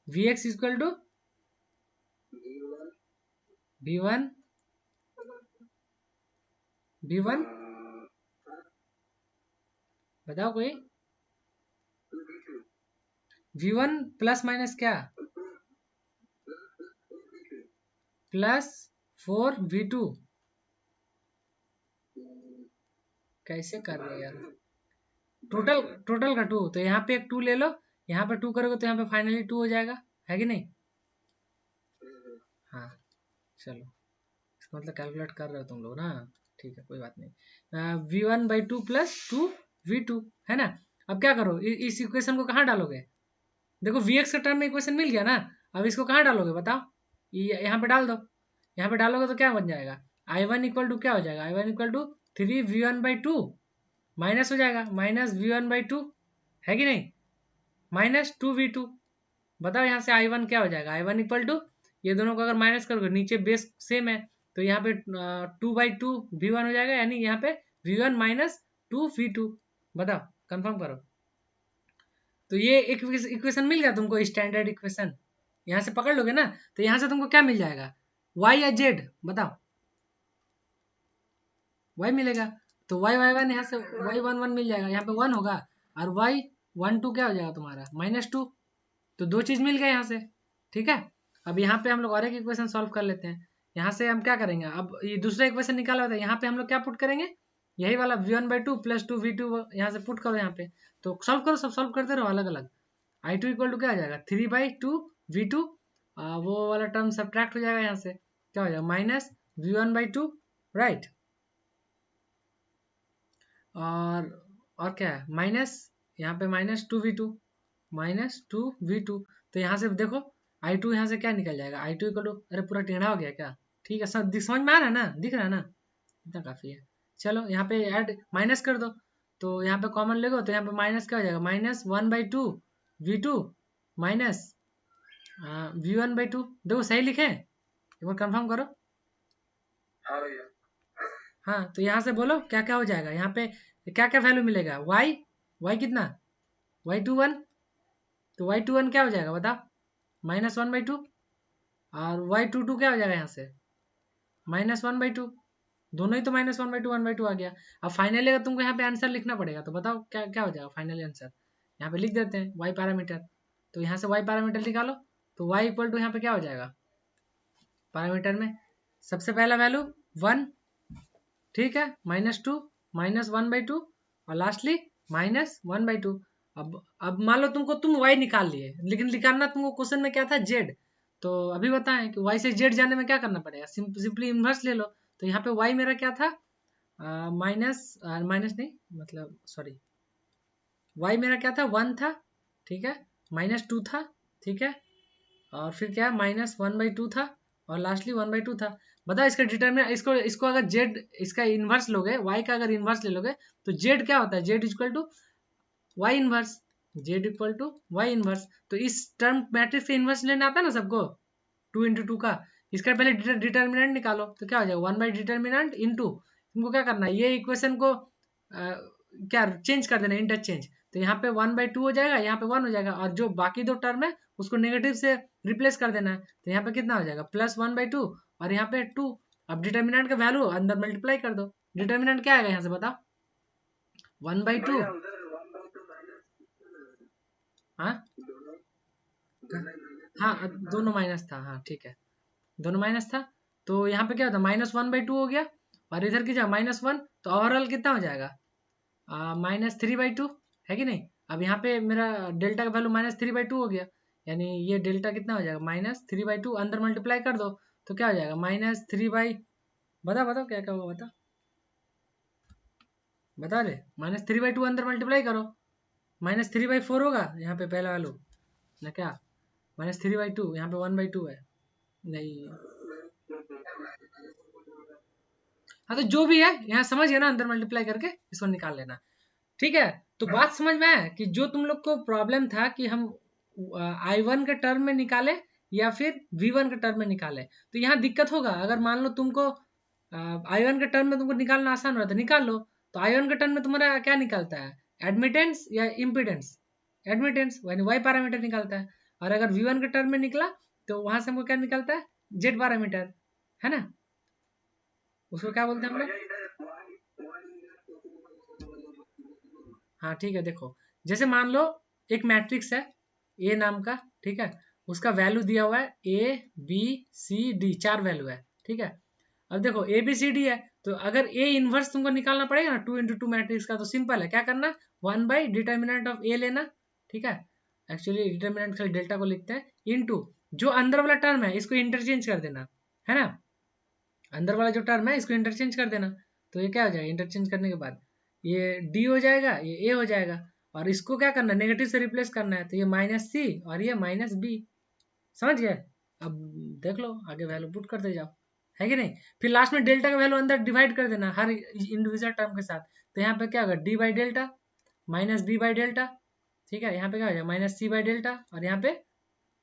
Vx equal to V1 V1, बताओ कोई, V1 प्लस माइनस क्या, +4V2, कैसे कर रहे हो यार, टोटल टोटल का 2, तो यहाँ पे एक 2 ले लो, यहाँ पे 2 करोगे तो यहाँ पे फाइनली 2 हो जाएगा, है कि नहीं। हाँ चलो, इसका मतलब कैलकुलेट कर रहे हो तुम लोग ना, ठीक है कोई बात नहीं। V1/2 प्लस 2V2, है ना। अब क्या करो इस इक्वेशन को कहाँ डालोगे, देखो Vx का टर्म में इक्वेशन मिल गया ना, अब इसको कहाँ डालोगे बताओ, यहाँ पे डाल दो, यहाँ पे डालोगे तो क्या बन जाएगा I1 इक्वल टू क्या हो जाएगा, I1 equal to 3V1/2, minus हो जाएगा, माइनस V1/2 है कि नहीं, माइनस 2V2। बताओ यहाँ से I1 क्या हो जाएगा, I1 इक्वल टू, ये दोनों को अगर माइनस करोगे नीचे बेस सेम है तो यहाँ पे 2/2 V1 हो जाएगा, यानी यहाँ पे V1 माइनस 2V2। बताओ, कंफर्म करो। तो ये एक इक्वेशन मिल गया तुमको, स्टैंडर्ड इक्वेशन। यहाँ से पकड़ लोगे ना तो यहाँ से तुमको क्या मिल जाएगा, y या z, बताओ। y मिलेगा, तो y1 यहाँ से y11 मिल जाएगा, यहाँ पे 1 होगा, और y12 क्या हो जाएगा तुम्हारा, -2। तो दो चीज मिल गए यहाँ से, ठीक है। अब यहाँ पे हम लोग और एक इक्वेशन सॉल्व कर लेते हैं। यहाँ से हम क्या करेंगे, अब ये दूसरा इक्वेशन निकाला होता है, यहाँ पे हम लोग क्या पुट करेंगे, यही वाला V1/2 प्लस 2V2 यहाँ से पुट करो यहाँ पे। तो सॉल्व करो, सब सॉल्व करते रहो अलग अलग। I2 इक्वल टू क्या आ जाएगा, 3/2V2, वो वाला टर्म सब्ट्रैक्ट हो जाएगा यहाँ से, क्या हो जाएगा, माइनस V1/2, राइट। और क्या है, माइनस यहाँ पे -2V2, -2V2। तो यहाँ से देखो I2 यहाँ से क्या निकल जाएगा, I2 इक्वल टू, अरे पूरा टेढ़ा हो गया क्या, ठीक है, सब समझ में आ रहा है ना, दिख रहा है ना, इतना काफी है। चलो यहाँ पे ऐड माइनस कर दो, तो यहाँ पे कॉमन लेगो तो यहाँ पे माइनस क्या हो जाएगा, -1/2V2 माइनस V1/2। देखो सही लिखे, एक बार कंफर्म करो। हाँ भैया। हाँ, तो यहाँ से बोलो क्या क्या हो जाएगा, यहाँ पे क्या क्या वैल्यू मिलेगा, y कितना, y21, तो y21 क्या हो जाएगा बताओ, -1/2, और y22 क्या हो जाएगा यहाँ से, -1/2। दोनों ही तो -1/2 1/2 आ गया। अब फाइनली अगर तुमको यहाँ पे आंसर लिखना पड़ेगा तो बताओ क्या क्या हो जाएगा फाइनली आंसर, यहाँ पे लिख देते हैं y पैरामीटर। तो यहाँ से y पैरामीटर निकालो, तो y इक्वल टू यहाँ पे क्या हो जाएगा, पैरामीटर में सबसे पहला वैल्यू 1, ठीक है, -2, -1/2, और लास्टली -1/2। अब मान लो तुम y निकाल लिए, लेकिन निकालना तुमको क्वेश्चन में क्या था, z। तो अभी बताएं कि y से z जाने में क्या करना पड़ेगा, सिंपली इन्वर्स ले लो। तो यहाँ पे y मेरा क्या था, माइनस माइनस नहीं, मतलब सॉरी, y मेरा क्या था, 1 था, ठीक है, -2 था, ठीक है, और फिर क्या, -1/2 था, और लास्टली 1/2 था। बताओ इसका डिटरमिनेंट, इसको इसको अगर z, इसका इन्वर्स लोगे, y का अगर इन्वर्स ले लोगे तो z क्या होता है, z equal to y inverse, z equal to y inverse. तो इस टर्म मैट्रिक्स का इन्वर्स लेना आता है ना सबको, 2 × 2 का, इसका पहले डिटर्मिनेंट निकालो, तो क्या हो जाएगा, 1 बाई डिटर्मिनेंट इंटू, तुमको क्या करना है, ये इक्वेशन को क्या चेंज कर देना, इंटरचेंज। तो यहाँ पे 1/2 हो जाएगा, यहाँ पे 1 हो जाएगा, और जो बाकी दो टर्म है उसको नेगेटिव से रिप्लेस कर देना है। तो यहाँ पे कितना हो जाएगा, +1/2, और यहाँ पे 2। अब डिटर्मिनेंट का वैल्यू अंदर मल्टीप्लाई कर दो, डिटर्मिनेंट क्या आएगा यहाँ से बताओ, 1/2। हाँ हाँ, दोनों माइनस था, हाँ ठीक है, दोनों माइनस था। तो यहाँ पे क्या होता है, -1/2 हो गया, और इधर की जाए -1, तो ओवरऑल कितना हो जाएगा, -3/2, है कि नहीं। अब यहाँ पे मेरा डेल्टा का वैल्यू -3/2 हो गया, यानी ये डेल्टा कितना हो जाएगा, -3/2, अंदर मल्टीप्लाई कर दो तो क्या हो जाएगा, -3, बताओ बताओ क्या क्या होगा, बता दे, -3/2 अंदर मल्टीप्लाई करो, -3/4 होगा यहाँ पे पहला वैल्यू ना, क्या -3/2, यहाँ पे 1/2 है, नहीं। हाँ, तो जो भी है यहाँ समझ गया ना, अंदर मल्टीप्लाई करके इसको निकाल लेना, ठीक है। तो बात समझ में आया कि जो तुम लोग को प्रॉब्लम था कि हम I1 के टर्म में निकाले या फिर V1 के टर्म में निकाले, तो यहाँ दिक्कत होगा। अगर मान लो तुमको I1 के टर्म में तुमको निकालना आसान रहता है, निकाल लो। तो I1 के टर्म में तुम्हारा क्या निकलता है, एडमिटेंस या इम्पिडेंस, एडमिटेंस यानी y पैरामीटर निकलता है। और अगर V1 के टर्म में निकला तो वहां से हमको क्या निकलता है, z पैरामीटर, है ना, उसको क्या बोलते हैं हम लोग। हाँ ठीक है, देखो जैसे मान लो एक मैट्रिक्स है ए नाम का, ठीक है, उसका वैल्यू दिया हुआ है A B C D, 4 value है, ठीक है। अब देखो ABCD है, तो अगर ए इनवर्स तुमको निकालना पड़ेगा ना 2 × 2 मैट्रिक्स का, तो सिंपल है, क्या करना, 1 बाई डिटर्मिनेंट ऑफ ए लेना, ठीक है। एक्चुअली डिटर्मिनेंट खाली डेल्टा को लिखते हैं, इनटू जो अंदर वाला टर्म है इसको इंटरचेंज कर देना, है ना, अंदर वाला जो टर्म है इसको इंटरचेंज कर देना। तो ये क्या हो जाएगा, इंटरचेंज करने के बाद ये डी हो जाएगा, ये ए हो जाएगा, और इसको क्या करना है, नेगेटिव से रिप्लेस करना है, तो ये -C और ये -B, समझ गए। अब देख लो आगे वैल्यू पुट करते जाओ। है कि नहीं। फिर लास्ट में डेल्टा का वैल्यू अंदर डिवाइड कर देना हर इंडिविजुअल टर्म के साथ। तो यहाँ पे क्या होगा, D by delta minus B by delta, ठीक है। यहाँ पे क्या हो जाएगा, माइनस सी बाई डेल्टा, और यहाँ पे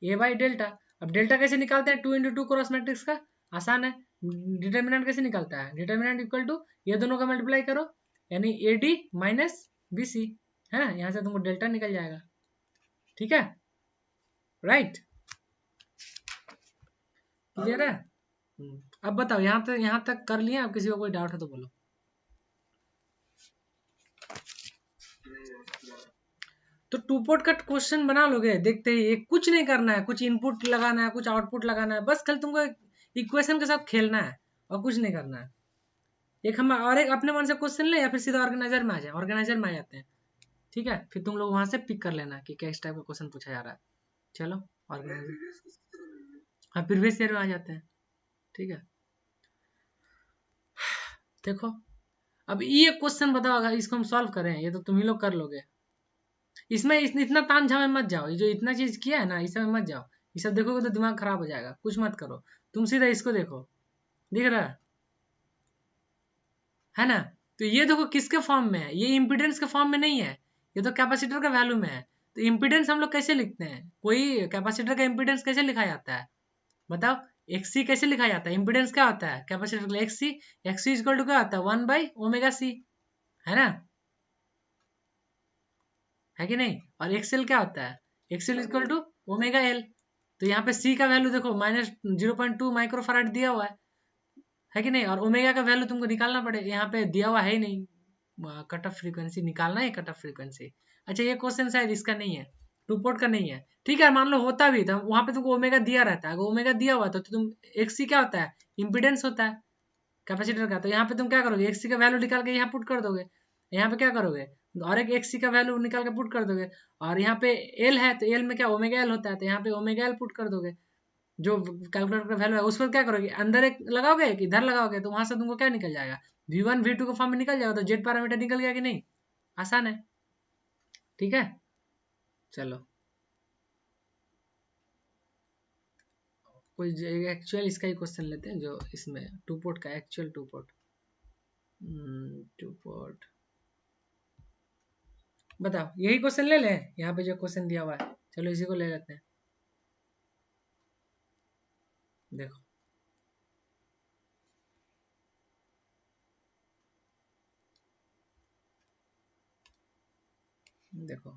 ए बाई डेल्टा। अब डेल्टा कैसे निकालते हैं, 2 × 2 क्रॉस मैट्रिक्स का, आसान है। डिटर्मिनेंट कैसे निकलता है, डिटर्मिनेंट इक्वल टू ये दोनों का मल्टीप्लाई करो, यानी A D minus B C, है ना। यहाँ से तुमको डेल्टा निकल जाएगा, ठीक है, राइट, क्लियर है। अब बताओ यहाँ तक कर लिया, अब किसी को कोई डाउट है तो बोलो। तो टू पोर्ट का क्वेश्चन बना लोगे देखते ही, कुछ नहीं करना है, कुछ इनपुट लगाना है, कुछ आउटपुट लगाना है, बस कल तुमको इक्वेशन के साथ खेलना है और कुछ नहीं करना है। एक हम और एक अपने मन से क्वेश्चन ले, या फिर सीधा ऑर्गेनाइजर में आ जाए, ऑर्गेनाइजर में आ जाते हैं, ठीक है। फिर तुम लोग वहां से पिक कर लेना कि किस टाइप का क्वेश्चन पूछा जा रहा है। चलो ऑर्गेनाइजर, हाँ प्रीवियस ईयर में आ जाते हैं, ठीक है। देखो अब ये क्वेश्चन बताओ, अगर इसको हम सॉल्व करें, ये तो तुम ही लोग कर लोगे। इसमें इतना ताम झाम में मत जाओ, ये जो इतना चीज किया है ना, इसमें मत जाओ। ये सब देखोगे तो दिमाग खराब हो जाएगा, कुछ मत करो, तुम सीधा इसको देखो, दिख रहा है ना। तो ये देखो किसके फॉर्म में है, ये इम्पिडेंस के फॉर्म में नहीं है, ये तो कैपेसिटर का वैल्यू में है। तो इम्पिडेंस हम लोग कैसे लिखते हैं, कोई कैपेसिटर का इम्पिडेंस कैसे लिखा जाता है बताओ, एक्सी कैसे लिखा जाता है, इम्पिडेंस क्या होता है कैपेसिटर के लिए, एक्सी, एक्सी इक्वल टू क्या होता है, 1/ओमेगा c, है ना, है कि नहीं। और एक्सएल क्या होता है, XL equal to omega L. तो यहाँ पे सी का वैल्यू देखो -0.2 माइक्रोफराड दिया हुआ है कि नहीं। और ओमेगा का वैल्यू तुमको निकालना पड़ेगा, यहाँ पे दिया हुआ है ही नहीं, कट ऑफ फ्रीक्वेंसी निकालना है, कट ऑफ फ्रीक्वेंसी। अच्छा ये क्वेश्चन शायद इसका नहीं है, टू पोर्ट का नहीं है, ठीक है। मान लो होता भी तो वहां पे तुमको ओमेगा दिया रहता है, अगर ओमेगा दिया हुआ तो तुम एक्सी क्या होता है, इम्पिडेंस होता है कैपेसिटर का। तो यहाँ पे तुम क्या करोगे, एक्सी का वैल्यू निकाल के यहाँ पुट कर दोगे, यहाँ पे क्या करोगे, और एक एक्सी का वैल्यू निकाल के पुट कर दोगे, और यहाँ पे एल है तो एल में क्या ओमेगा एल होता है, तो यहाँ पे ओमेगा एल पुट कर दोगे, जो कैलकुलेटर का वैल्यू है उस पर क्या करोगे, अंदर एक लगाओगे कि इधर लगाओगे, तो वहां से तुमको क्या निकल जाएगा, V1 V2 के फॉर्म में निकल जाएगा। तो जेड पैरामीटर निकल गया कि नहीं, आसान है, ठीक है। चलो कोई एक्चुअल इसका ही क्वेश्चन लेते हैं, जो इसमें टू पोर्ट का एक्चुअल टू पोर्ट बताओ, यही क्वेश्चन ले लें, यहाँ पे जो क्वेश्चन दिया हुआ है, चलो इसी को ले लेते हैं। देखो देखो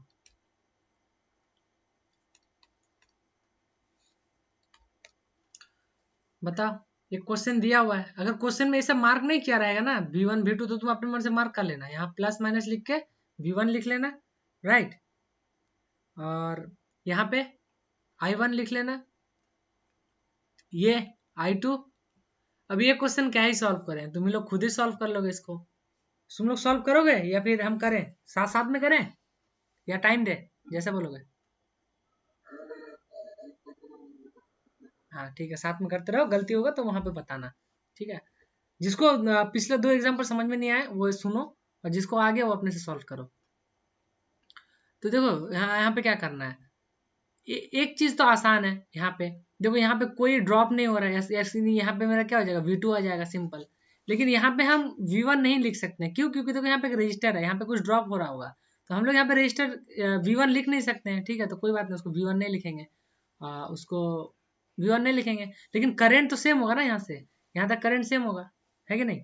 बताओ, ये क्वेश्चन दिया हुआ है, अगर क्वेश्चन में ऐसा मार्क नहीं किया रहेगा ना V1 V2, तो तुम अपने मन से मार्क कर लेना, यहाँ प्लस माइनस लिख के V1 लिख लेना, राइट, और यहाँ पे I1 लिख लेना, ये I2। अब ये क्वेश्चन क्या ही सॉल्व करें, तुम लोग खुद ही सॉल्व कर लोगे इसको, तुम लोग सॉल्व करोगे या फिर हम करें, साथ साथ में करें या टाइम दे, जैसे बोलोगे। हाँ ठीक है, साथ में करते रहो, गलती होगा तो वहां पे बताना, ठीक है। जिसको पिछले 2 एग्जाम्पल समझ में नहीं आए वो सुनो, और जिसको आ गया वो अपने से सॉल्व करो। तो देखो यहाँ पे क्या करना है, एक चीज तो आसान है, यहाँ पे देखो, यहाँ पे कोई ड्रॉप नहीं हो रहा है, ऐसे नहीं, यहाँ पे मेरा क्या हो जाएगा, V2 आ जाएगा सिंपल। लेकिन यहाँ पे हम V1 नहीं लिख सकते, क्यों, क्योंकि देखो यहाँ पे एक रजिस्टर है, यहाँ पे कुछ ड्रॉप हो रहा होगा, तो हम लोग यहाँ पे रजिस्टर V1 लिख नहीं सकते हैं, ठीक है। तो कोई बात नहीं, उसको V1 नहीं लिखेंगे, उसको V1 नहीं लिखेंगे, लेकिन करंट तो सेम होगा ना, यहाँ से यहाँ तक करंट सेम होगा, है कि नहीं।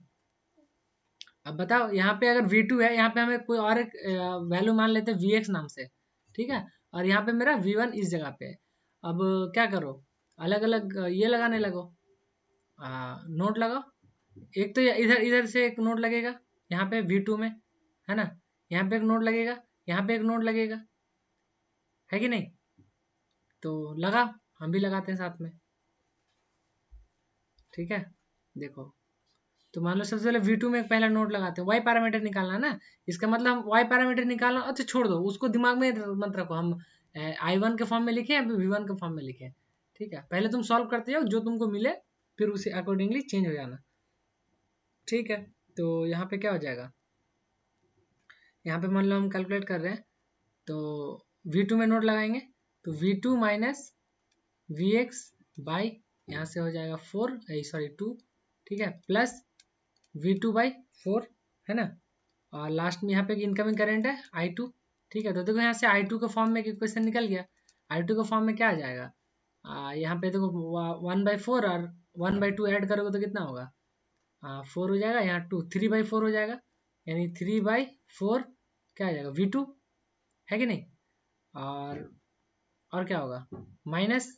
अब बताओ यहाँ पे अगर V2 है, यहाँ पे हमें कोई और एक वैल्यू मान लेते हैं Vx नाम से, ठीक है। और यहाँ पे मेरा V1 इस जगह पे है। अब क्या करो, अलग अलग ये लगाने लगो, नोट लगाओ, एक तो इधर इधर से एक नोट लगेगा यहाँ पे V2 में, है ना, यहाँ पे एक नोट लगेगा, यहाँ पे एक नोट लगेगा, है कि नहीं। तो लगा, हम भी लगाते हैं साथ में, ठीक है। देखो तो मान लो सबसे पहले V2 में एक पहला नोड लगाते हैं, वाई पैरामीटर निकालना है ना, इसका मतलब हम वाई पैरामीटर निकालना, अच्छा छोड़ दो उसको, दिमाग में मत रखो, हम I1 के फॉर्म में लिखे या V1 के फॉर्म में लिखे, ठीक है। पहले तुम सॉल्व करते हो, जो तुमको मिले फिर उसे अकॉर्डिंगली चेंज हो जाना, ठीक है। तो यहाँ पे क्या हो जाएगा, यहाँ पे मान लो हम कैलकुलेट कर रहे हैं, तो V2 में नोट लगाएंगे, तो V2 माइनस Vx बाई, यहाँ से हो जाएगा 4 सॉरी 2, ठीक है, प्लस V2/4 है ना, और लास्ट में यहाँ पे इनकमिंग करंट है I2। ठीक है, तो देखो यहाँ से I2 के फॉर्म में इक्वेशन निकल गया। I2 के फॉर्म में क्या आ जाएगा, यहाँ पे देखो 1/4 और 1/2 ऐड करोगे तो कितना होगा, 4 हो जाएगा, यहाँ 2 3/4 हो जाएगा, यानी 3/4 क्या आ जाएगा V2, है कि नहीं। और क्या होगा, माइनस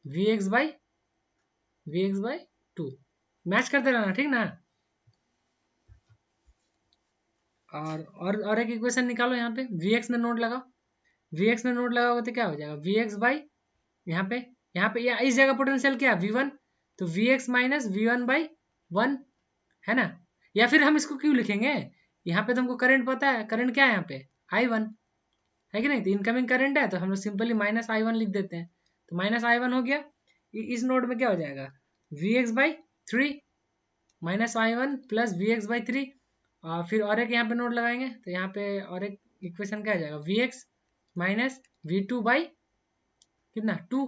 Vx/2, मैच करते रहना, ठीक ना। और एक इक्वेशन निकालो, यहाँ पे Vx में नोट लगाओ, Vx में नोट लगाओगे तो क्या हो जाएगा, Vx यहाँ पे इस जगह पोटेंशियल क्या है V1, तो Vx माइनस V1/1 है ना। या फिर हम इसको क्यों लिखेंगे, यहाँ पे तो हमको करंट पता है, करंट क्या है यहाँ पे I1, है कि नहीं, तो इनकमिंग करंट है तो हम लोग सिंपली -I1 लिख देते हैं, तो -I1 हो गया। इस नोड में क्या हो जाएगा, Vx/3 -I1 प्लस Vx/3, और फिर और एक यहाँ पे नोड लगाएंगे तो यहाँ पे और एक इक्वेशन क्या आ जाएगा, Vx माइनस V2 कितना 2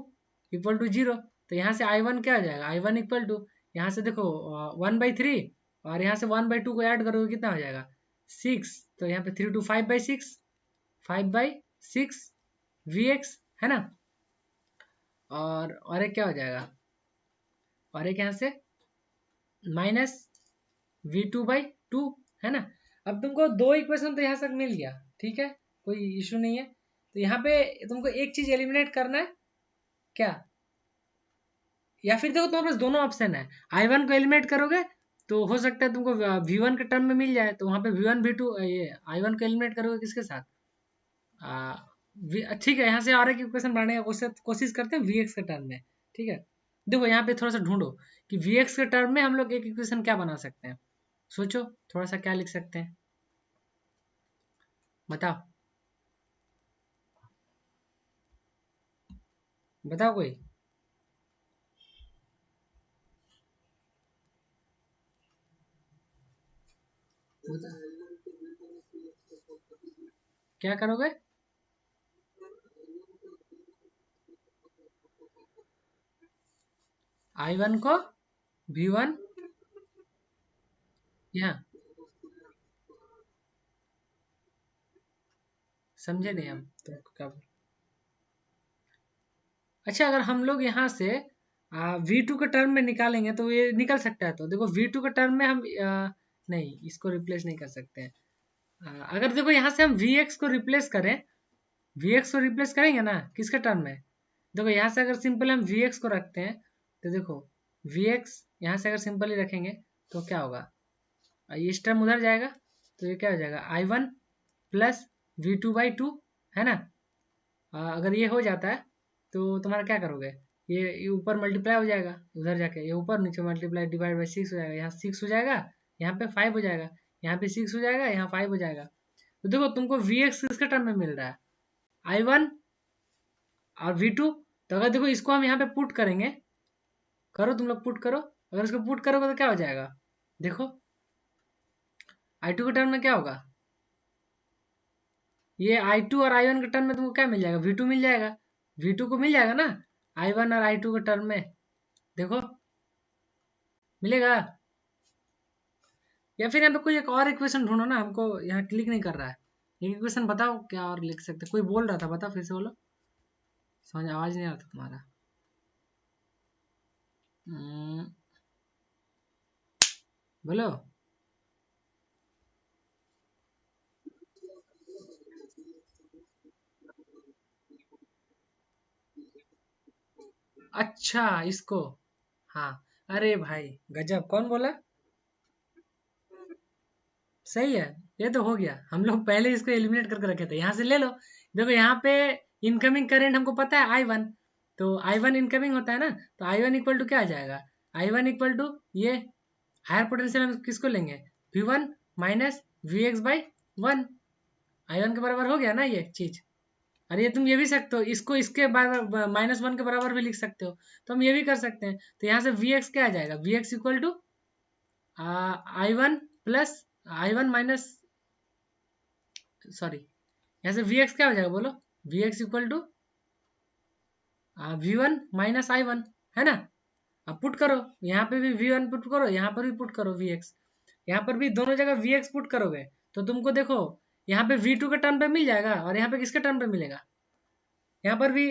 इक्वल टू 0। तो यहाँ से I1 क्या आ जाएगा, I1 इक्वल टू, यहाँ से देखो 1/3 और यहाँ से 1/2 को ऐड करोगे कितना हो जाएगा 6, तो यहाँ पे 3 to 5/6 5/6 Vx है ना। और एक क्या हो जाएगा, और एक यहाँ से माइनस V2/2 है ना। अब तुमको दो इक्वेशन तो यहाँ तक मिल गया, ठीक है, कोई इशू नहीं है। तो यहाँ पे तुमको एक चीज एलिमिनेट करना है क्या, या फिर देखो तुम्हारे पास दोनों ऑप्शन है, I1 को एलिमिनेट करोगे तो हो सकता है तुमको V1 के टर्म में मिल जाए, तो वहां पे V1 V2 ये I1 को एलिमिनेट करोगे किसके साथ, ठीक है, यहाँ से और एक इक्वेशन बनाने का कोशिश करते हैं Vx के टर्म में। ठीक है, देखो यहाँ पे थोड़ा सा ढूंढो कि Vx के टर्म में हम लोग एक इक्वेशन क्या बना सकते हैं, सोचो थोड़ा सा क्या लिख सकते हैं, बताओ बताओ कोई। क्या करोगे, I1 को V1, यहाँ समझे नहीं हम तुमको क्या अच्छा, अगर हम लोग यहाँ से V2 के टर्म में निकालेंगे तो ये निकल सकता है, तो देखो V2 के टर्म में हम नहीं, इसको रिप्लेस नहीं कर सकते हैं। अगर देखो यहाँ से हम Vx को रिप्लेस करें, Vx को रिप्लेस करेंगे ना किसके टर्म में, देखो यहाँ से अगर सिंपल हम Vx को रखते हैं तो देखो Vx यहाँ से अगर सिंपली रखेंगे तो क्या होगा, इस टर्म उधर जाएगा तो ये क्या हो जाएगा I1 प्लस V2/2 है ना। अगर ये हो जाता है तो तुम्हारा क्या करोगे, ये ऊपर मल्टीप्लाई हो जाएगा, उधर जाके ये ऊपर नीचे मल्टीप्लाई डिवाइड/6 हो जाएगा, यहाँ 6 हो जाएगा, यहाँ पे 5 हो जाएगा, यहाँ पे 6 हो जाएगा, यहाँ 5 हो जाएगा। तो देखो तुमको Vx किसके टर्म में मिल रहा है, I1 और V2। तो अगर देखो इसको हम यहाँ पे पुट करेंगे, करो तुम लोग पुट करो, अगर इसको पुट करोगे तो क्या हो जाएगा, देखो I2 के टर्म में क्या होगा, ये I2 और I1 के टर्म में तुमको क्या मिल जाएगा, V2 मिल जाएगा, V2 को मिल जाएगा ना I1 और I2 के टर्म में, देखो मिलेगा। या फिर यहाँ पे कोई एक और इक्वेशन ढूंढो ना, हमको यहाँ क्लिक नहीं कर रहा है, एक इक्वेशन बताओ क्या और लिख सकते, कोई बोल रहा था, बताओ फिर से बोलो, समझ आवाज नहीं आ रहा था तुम्हारा। बोलो। अच्छा इसको, हाँ, अरे भाई गजब, कौन बोला, सही है, ये तो हो गया, हम लोग पहले इसको एलिमिनेट करके रखे थे, यहाँ से ले लो। देखो यहाँ पे इनकमिंग करंट हमको पता है I1, तो I1 इनकमिंग होता है ना, तो I1 इक्वल टू क्या आ जाएगा, I1 इक्वल टू ये हायर पोटेंशियल हम किसको लेंगे, V1 माइनस Vx/1, I1 के बराबर हो गया ना ये चीज। अरे ये तुम ये भी सकते हो, इसको इसके बराबर -1 के बराबर भी लिख सकते हो, तो हम ये भी कर सकते हैं। तो यहाँ से Vx क्या आ जाएगा, Vx equal to I1 plus I1 minus, sorry, यहाँ से Vx क्या हो जाएगा बोलो, Vx equal to V1 minus I1 है ना। अब पुट करो, यहाँ पे भी V1 पुट करो, यहाँ पर भी पुट करो Vx, यहाँ पर भी दोनों जगह Vx पुट करोगे तो तुमको देखो यहाँ पे V2 के टर्म पे मिल जाएगा और यहाँ पे किसके टर्म पे मिलेगा, यहाँ पर भी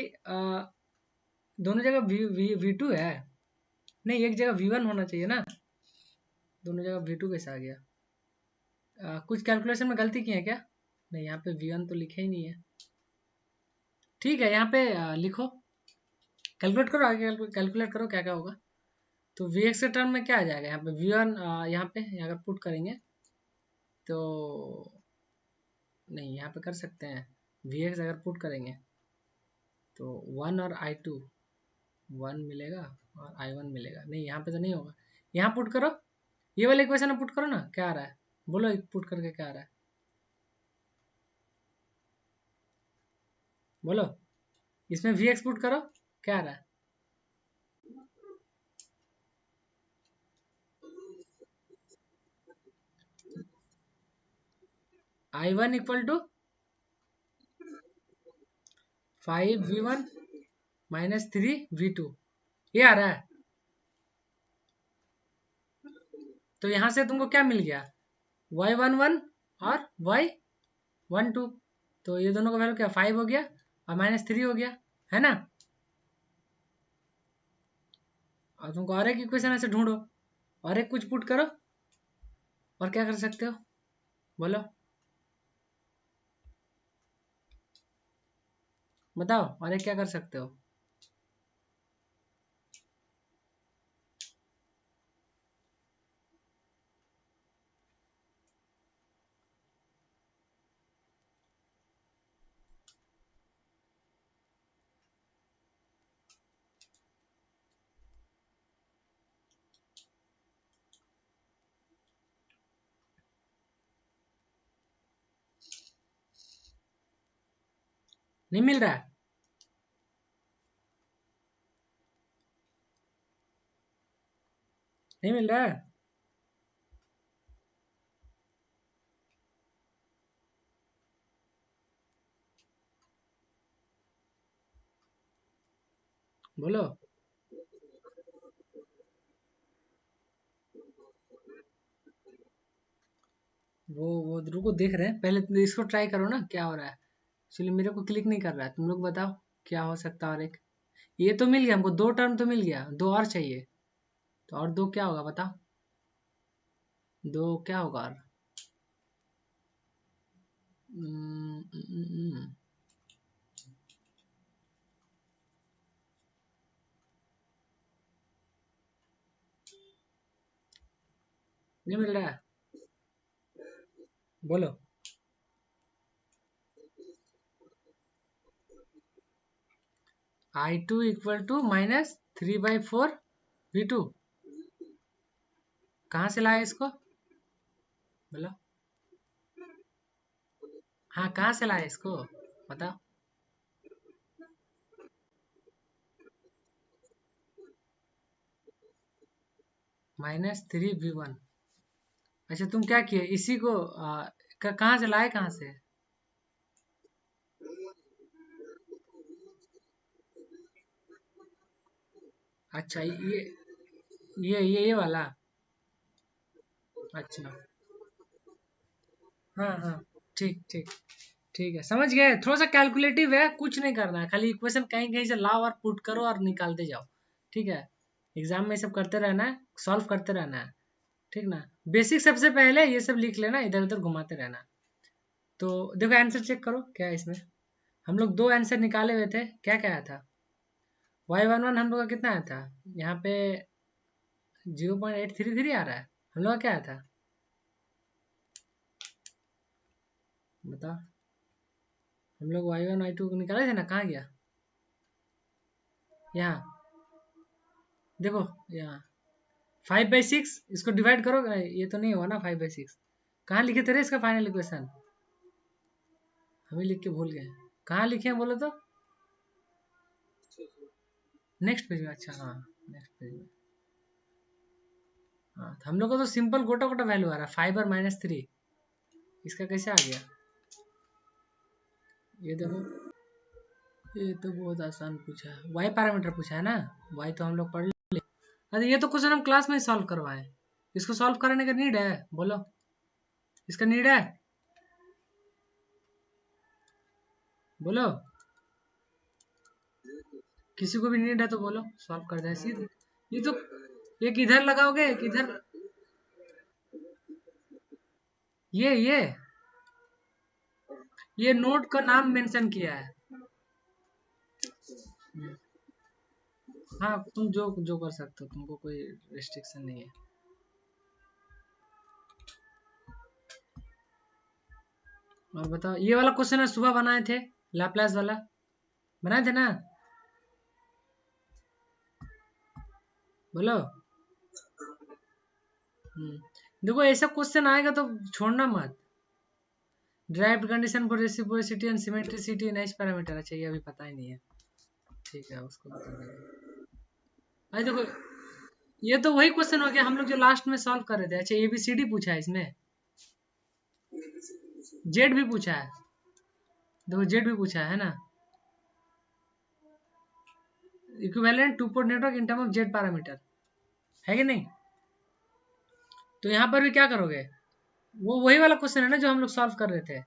दोनों जगह V2 है, नहीं एक जगह V1 होना चाहिए ना, दोनों जगह V2 कैसे आ गया, कुछ कैलकुलेशन में गलती की है क्या, नहीं यहाँ पे V1 तो लिखे ही नहीं है, ठीक है यहाँ पे लिखो, कैलकुलेट करो, आगे कैलकुलेट करो क्या क्या होगा, तो Vx के टर्म में क्या आ जाएगा, यहाँ पे V1 यहाँ पे अगर पुट करेंगे तो नहीं यहाँ पे कर सकते हैं, Vx अगर पुट करेंगे तो 1 और I2 1 मिलेगा और I1 मिलेगा, नहीं यहाँ पे तो नहीं होगा, यहाँ पुट करो, ये वाले इक्वेशन में पुट करो ना, क्या आ रहा है बोलो, पुट करके क्या आ रहा है बोलो, इसमें Vx पुट करो क्या आ रहा है, I1 equal to 5V1 minus 3V2 ये आ रहा है, तो यहां से तुमको क्या मिल गया, y11 और y12, तो ये दोनों का वैल्यू क्या 5 हो गया और -3 हो गया, है ना, और तुमको और एक इक्वेशन ऐसे ढूंढो और एक कुछ पुट करो, और क्या कर सकते हो बोलो, बताओ और एक क्या कर सकते हो, नहीं मिल रहा है, नहीं मिल रहा है, बोलो, वो रुको देख रहे हैं, पहले तुम इसको ट्राई करो ना क्या हो रहा है, एक्चुअली मेरे को क्लिक नहीं कर रहा है, तुम लोग बताओ क्या हो सकता है, और एक ये तो मिल गया हमको, दो टर्म तो मिल गया, दो और चाहिए, तो और दो क्या होगा बताओ, दो क्या होगा और हम्म, हम्म, हम्म, नहीं मिल रहा है, बोलो, I2 इक्वल टू -3/4 V2, कहाँ से लाए इसको बोलो, हाँ कहाँ से लाए इसको बताओ, -3V1, अच्छा तुम क्या किए इसी को कहाँ से लाए कहाँ से, अच्छा ये वाला, अच्छा हाँ हाँ ठीक ठीक, ठीक है समझ गए, थोड़ा सा कैलकुलेटिव है, कुछ नहीं करना है, खाली इक्वेशन कहीं कहीं से लाओ और पुट करो और निकालते जाओ, ठीक है, एग्जाम में ये सब करते रहना है, सॉल्व करते रहना है, ठीक ना, बेसिक सबसे पहले ये सब लिख लेना, इधर उधर घुमाते रहना, तो देखो आंसर चेक करो क्या है इसमें, हम लोग दो आंसर निकाले हुए थे, क्या क्या आया था, y11 हम लोग का कितना आया था, यहाँ पे 0.833 आ रहा है, हम लोग का क्या आया था बताओ, हम लोग y1 y2 निकाले थे ना, कहाँ गया, यहाँ देखो, यहाँ 5/6, इसको डिवाइड करो, ये तो नहीं हुआ ना 5/6, कहाँ लिखे थे रे इसका फाइनल इक्वेशन, हम ही लिख के भूल गए, कहाँ लिखे हैं बोलो तो, नेक्स्ट पेज में, अच्छा हाँ नेक्स्ट पेज में, हाँ तो हम लोग को तो सिंपल गोटा गोटा वैल्यू आ रहा है, 5 और -3, इसका कैसे आ गया, ये देखो, ये तो बहुत आसान पूछा है, वाई पैरामीटर पूछा है ना, वाई तो हम लोग पढ़ लिए, अरे ये तो क्वेश्चन हम क्लास में सॉल्व करवाए, इसको सॉल्व करने का नीड है? बोलो, इसका नीड है? बोलो, किसी को भी नीड है तो बोलो, सॉल्व कर दे सीधे। ये तो एक इधर लगाओगे, एक इधर, ये नोट का नाम मेंशन किया है। हाँ तुम जो जो कर सकते हो, तुमको कोई रिस्ट्रिक्शन नहीं है। और बताओ, ये वाला क्वेश्चन है सुबह बनाए थे, लैपलास वाला बनाए थे ना? बोलो। देखो ऐसा क्वेश्चन आएगा तो छोड़ना मत। Derived condition for reciprocity and symmetricity in H parameter, अच्छा ये अभी पता ही नहीं है, ठीक है उसको बता देंगे। अरे देखो, ये तो वही क्वेश्चन हो गया हम लोग जो लास्ट में सॉल्व कर रहे थे। अच्छा एबीसीडी पूछा है इसमें, जेड भी पूछा है, देखो जेड भी पूछा है ना, equivalent two port network in term of Z parameter, है कि नहीं? तो यहाँ पर भी क्या करोगे, वो वही वाला क्वेश्चन है ना जो हम लोग सॉल्व कर रहे थे।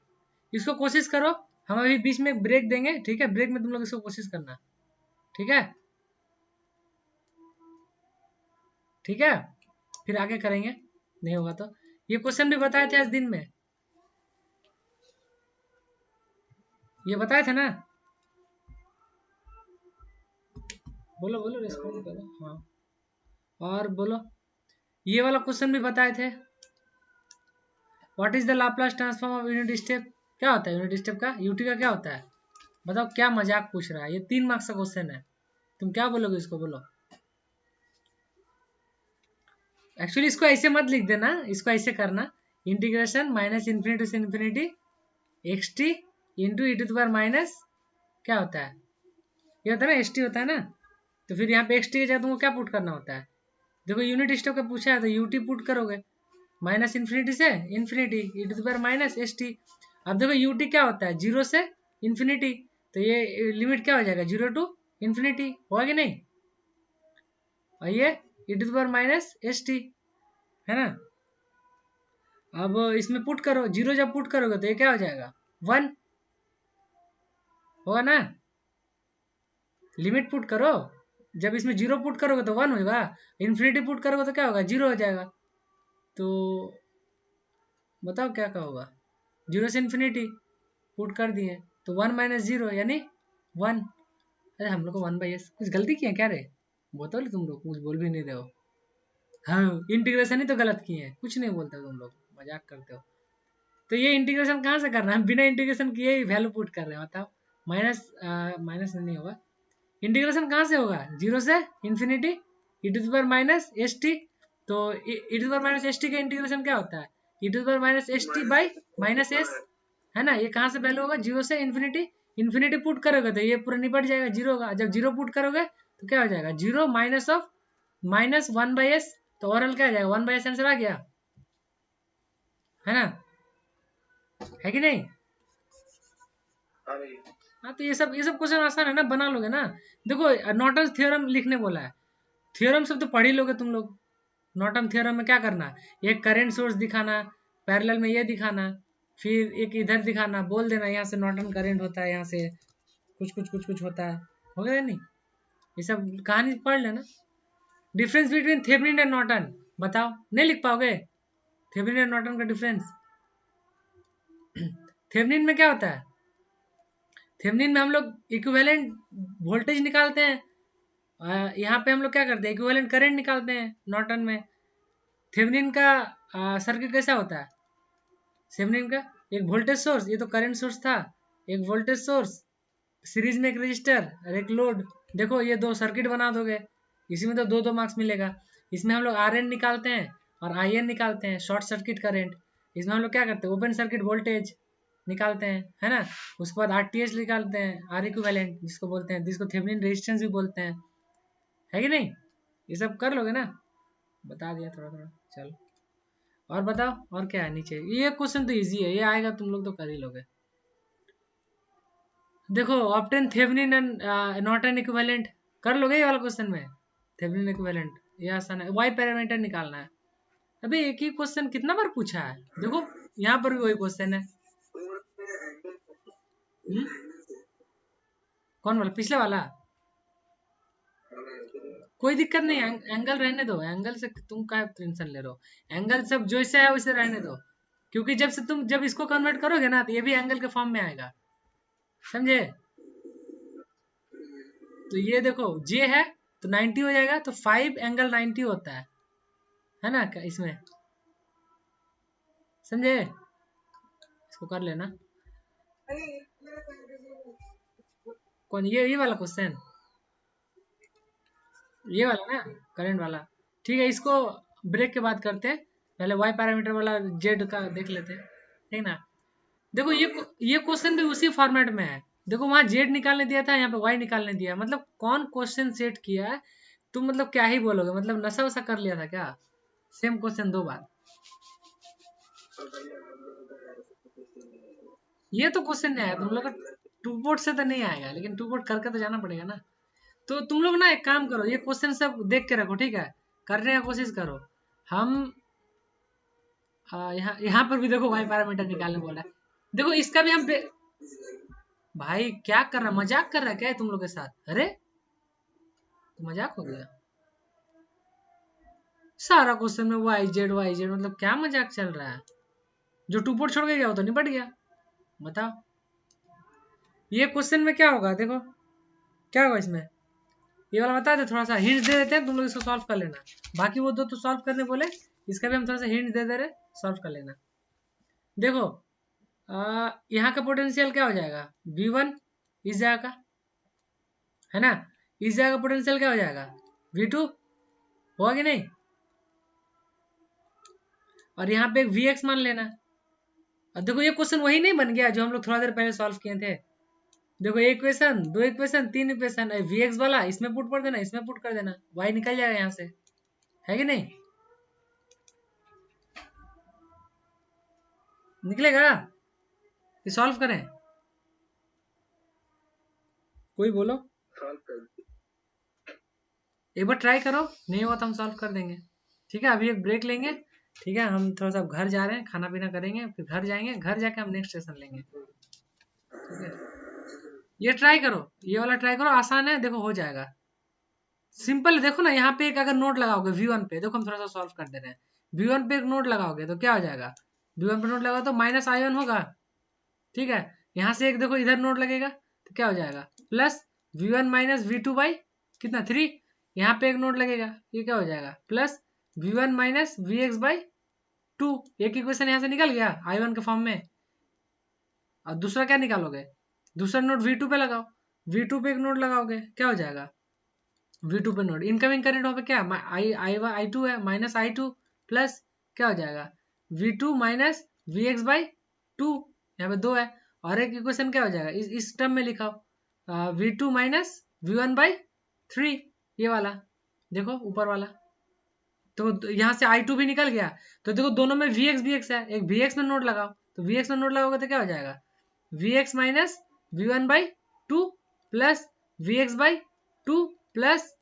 इसको कोशिश करो, हम अभी बीच में ब्रेक देंगे, ठीक है? ब्रेक में तुम लोग इसको कोशिश करना, ठीक है? ठीक है, फिर आगे करेंगे, नहीं होगा तो। ये क्वेश्चन भी बताए थे आज दिन में, ये बताए थे ना? बोलो बोलो, रिस्पॉन्ड करो। हाँ और बोलो, ये वाला क्वेश्चन भी बताए थे, what is the Laplace transform of unit step, क्या होता है यूनिट स्टेप का, यूटी का क्या होता है? बताओ, क्या मजाक पूछ रहा है, ये 3 मार्क्स का क्वेश्चन है, तुम क्या बोलोगे इसको? बोलो। एक्चुअली इसको ऐसे मत लिख देना, इसको ऐसे करना, इंटीग्रेशन माइनस इन्फिनिटी से infinity x t into e to the power minus, क्या होता है, ये होता है ना, एस टी होता है ना। तो फिर यहाँ पे एक्स टी की जगह तुमको क्या पुट करना होता है? देखो यूनिट स्टेप का पूछा है तो यूटी पुट करोगे, माइनस इन्फिनिटी से infinity e to the power minus S t. अब देखो यूटी क्या होता है, 0 से इन्फिनिटी, तो ये लिमिट क्या हो जाएगा, 0 टू इन्फिनिटी, होगा कि नहीं? और ये E to the power minus S T, है ना? अब इसमें पुट करो, 0 जब पुट करोगे तो ये क्या हो जाएगा, 1 होगा ना? लिमिट पुट करो, जब इसमें 0 पुट करोगे तो 1 होगा, इन्फिनिटी पुट करोगे तो क्या होगा, 0 हो जाएगा। तो बताओ क्या क्या होगा, 0 से इन्फिनिटी पुट कर दिए तो 1 माइनस 0 यानी 1। अरे हम लोग को 1/s कुछ गलती किए क्या रे? बोलो, तुम लोग कुछ बोल भी नहीं रहे हो। हाँ इंटीग्रेशन ही तो गलत किए हैं, कुछ नहीं बोलते हो तुम लोग, मजाक करते हो। तो ये इंटीग्रेशन कहाँ से करना है, बिना इंटीग्रेशन किए ही वैल्यू पुट कर रहे हैं, बताओ। माइनस माइनस नहीं होगा, इंटीग्रेशन कहाँ से होगा, 0 से infinity e to the power minus S t. तो e to the power minus S t का इंटीग्रेशन क्या होता है, e to the power minus S t by minus s, है ना? ये कहाँ से वैल्यू होगा, 0 से इन्फिनिटी, इन्फिनिटी पुट करोगे तो ये पूरा निपट जाएगा, 0 होगा। जब 0 पुट करोगे तो क्या हो जाएगा, 0 माइनस ऑफ माइनस 1/s, तो ओवरऑल क्या आ जाएगा, 1/s आंसर आ गया, है ना? है कि नहीं? हाँ तो ये सब क्वेश्चन आसान है ना, बना लोगे ना। देखो नॉर्टन थ्योरम लिखने बोला है, थ्योरम सब तो पढ़ ही लोगे तुम लोग। नॉर्टन थ्योरम में क्या करना, एक करंट सोर्स दिखाना, पैरेलल में ये दिखाना, फिर एक इधर दिखाना, बोल देना यहाँ से नॉर्टन करंट होता है, यहाँ से कुछ कुछ कुछ कुछ होता है, हो गया नहीं? ये सब कहानी पढ़ लेना। Difference between Thevenin and Norton बताओ, नहीं लिख पाओगे? थेवेनिन एंड नॉर्टन का डिफरेंस, थेवेनिन में क्या होता है, थेवेनिन में हम लोग इक्विवेलेंट वोल्टेज निकालते हैं, यहाँ पे हम लोग क्या करते हैं, इक्विवेलेंट करंट निकालते हैं। नॉर्टन में थेवेनिन का सर्किट कैसा होता है, थेवेनिन का एक वोल्टेज सोर्स, ये तो करंट सोर्स था, एक वोल्टेज सोर्स, सीरीज में एक रजिस्टर और एक लोड। देखो ये दो सर्किट बना दोगे, इसी में तो 2-2 मार्क्स मिलेगा। इसमें हम लोग आर एन निकालते हैं और आई एन निकालते हैं, शॉर्ट सर्किट करंट। इसमें हम लोग क्या करते हैं, ओपन सर्किट वोल्टेज निकालते हैं, है ना? उसके बाद आरटीएच निकालते हैं, आर इक्विवेलेंट जिसको बोलते हैं, जिसको थेवेनिन रेजिस्टेंस भी बोलते हैं, है कि नहीं? ये सब कर लोगे ना, बता दिया थोड़ा थोड़ा, चलो। और बताओ, और क्या है नीचे, ये क्वेश्चन तो इजी है, ये आएगा तुम लोग तो कर ही लोगे। देखो obtain Thevenin and Norton equivalent, कर लोगे ये वाला क्वेश्चन में, थेवेनिन इक्विवेलेंट ये आसान है, वाई पैरामीटर निकालना है। अबे एक ही क्वेश्चन कितना बार पूछा है, देखो यहाँ पर भी वही क्वेश्चन है। कौन वाला, पिछले वाला? कोई दिक्कत नहीं, एंगल रहने दो, एंगल से तुम क्या टेंशन ले रहे हो, एंगल सब जैसे है वैसे रहने दो, क्योंकि जब से तुम जब इसको कन्वर्ट करोगे ना तो ये भी एंगल के फॉर्म में आएगा, समझे? तो ये देखो जे है तो 90 हो जाएगा, तो 5 एंगल 90 होता है ना इसमें, समझे? इसको कर लेना। कौन, ये वाला क्वेश्चन, ये वाला ना, करंट वाला? ठीक है, इसको ब्रेक के बाद करते हैं, पहले वाई पैरामीटर वाला जेड का देख लेते हैं, ठीक ना? देखो ये क्वेश्चन भी उसी फॉर्मेट में है, देखो वहां जेड निकालने दिया था, यहाँ पे वाई निकालने दिया, मतलब कौन क्वेश्चन सेट किया है, तुम मतलब क्या ही बोलोगे, मतलब नशा वशा कर लिया था क्या, सेम क्वेश्चन 2 बार? ये तो क्वेश्चन नहीं आया तुम लोग का, टू बोर्ड से तो नहीं आएगा, लेकिन टू बोर्ड करके तो जाना पड़ेगा ना। तो तुम लोग ना एक काम करो, ये क्वेश्चन सब देख के रखो, ठीक है, करने का कोशिश करो। हम यहाँ यहाँ पर भी देखो वाई पैरामीटर निकालने बोला है, देखो इसका भी हम भाई क्या कर रहा, मजाक कर रहा है क्या तुम लोग के साथ? अरे तो मजाक हो गया, सारा क्वेश्चन में वाई जेड, मतलब क्या मजाक चल रहा है? जो टू पोर्ट छोड़ के गया वो तो निपट गया, बताओ ये क्वेश्चन में क्या होगा, देखो क्या होगा इसमें, ये वाला बता दे, थोड़ा सा हिंट दे देते हैं, तुम लोग इसको सॉल्व कर लेना, बाकी वो दो तो सॉल्व करने बोले, इसका भी हम थोड़ा सा हिंट दे दे रहे, सॉल्व कर लेना। देखो यहाँ का पोटेंशियल क्या हो जाएगा, V1 इस जगह का, है ना, इस जगह का पोटेंशियल क्या हो जाएगा, V2 होगा कि नहीं, और यहाँ पे Vx मान लेना। और देखो ये क्वेश्चन वही नहीं बन गया जो हम लोग थोड़ा देर पहले सॉल्व किए थे, देखो एक इक्वेशन, 2 इक्वेशन, 3 इक्वेशन, Vx वाला इसमें पुट कर देना, इसमें पुट कर देना, y निकल जाएगा यहाँ से, है कि नहीं, निकलेगा? ये सॉल्व करें, कोई बोलो, एक बार ट्राई करो, नहीं हुआ तो हम सॉल्व कर देंगे, ठीक है? अभी एक ब्रेक लेंगे, ठीक है, हम थोड़ा सा घर जा रहे हैं, खाना पीना करेंगे, फिर घर जाएंगे, घर जाके हम नेक्स्ट सेशन लेंगे, ठीक है? ये ट्राई करो, ये वाला ट्राई करो, आसान है, देखो हो जाएगा, सिंपल है। देखो ना यहाँ पे एक अगर नोट लगाओगे V1 पे, देखो हम थोड़ा सा सॉल्व कर दे रहे हैं, V1 पे एक नोट लगाओगे तो क्या हो जाएगा, V1 पे नोट लगाओ तो -I1 होगा, ठीक है? यहाँ से एक देखो इधर नोट लगेगा तो क्या हो जाएगा, plus V1 minus V2 by कितना 3, यहाँ पे एक नोट लगेगा, ये क्या हो जाएगा, plus V1 minus Vx by 2, एक इक्वेशन यहाँ से निकल गया I1 के फॉर्म में। और दूसरा क्या निकालोगे, दूसरा नोट V2 पे लगाओ, V2 पे एक नोट लगाओगे क्या हो जाएगा, V2 पे नोट, इनकमिंग करंट वहाँ पे क्या I2 है, माइनस I2 प्लस क्या हो जाएगा, V2 माइनस Vx बाई 2, यहाँ पे 2 है, और एक इक्वेशन क्या हो जाएगा, इस टर्म में लिखाओ V2 माइनस V1 बाई 3, ये वाला देखो ऊपर वाला, तो यहाँ से I2 भी निकल गया, तो देखो दोनों में Vx है, एक Vx में नोट लगाओ, तो Vx में नोट लगाओगे तो क्या हो जाएगा, Vx minus V1 by 2 plus Vx by 2 plus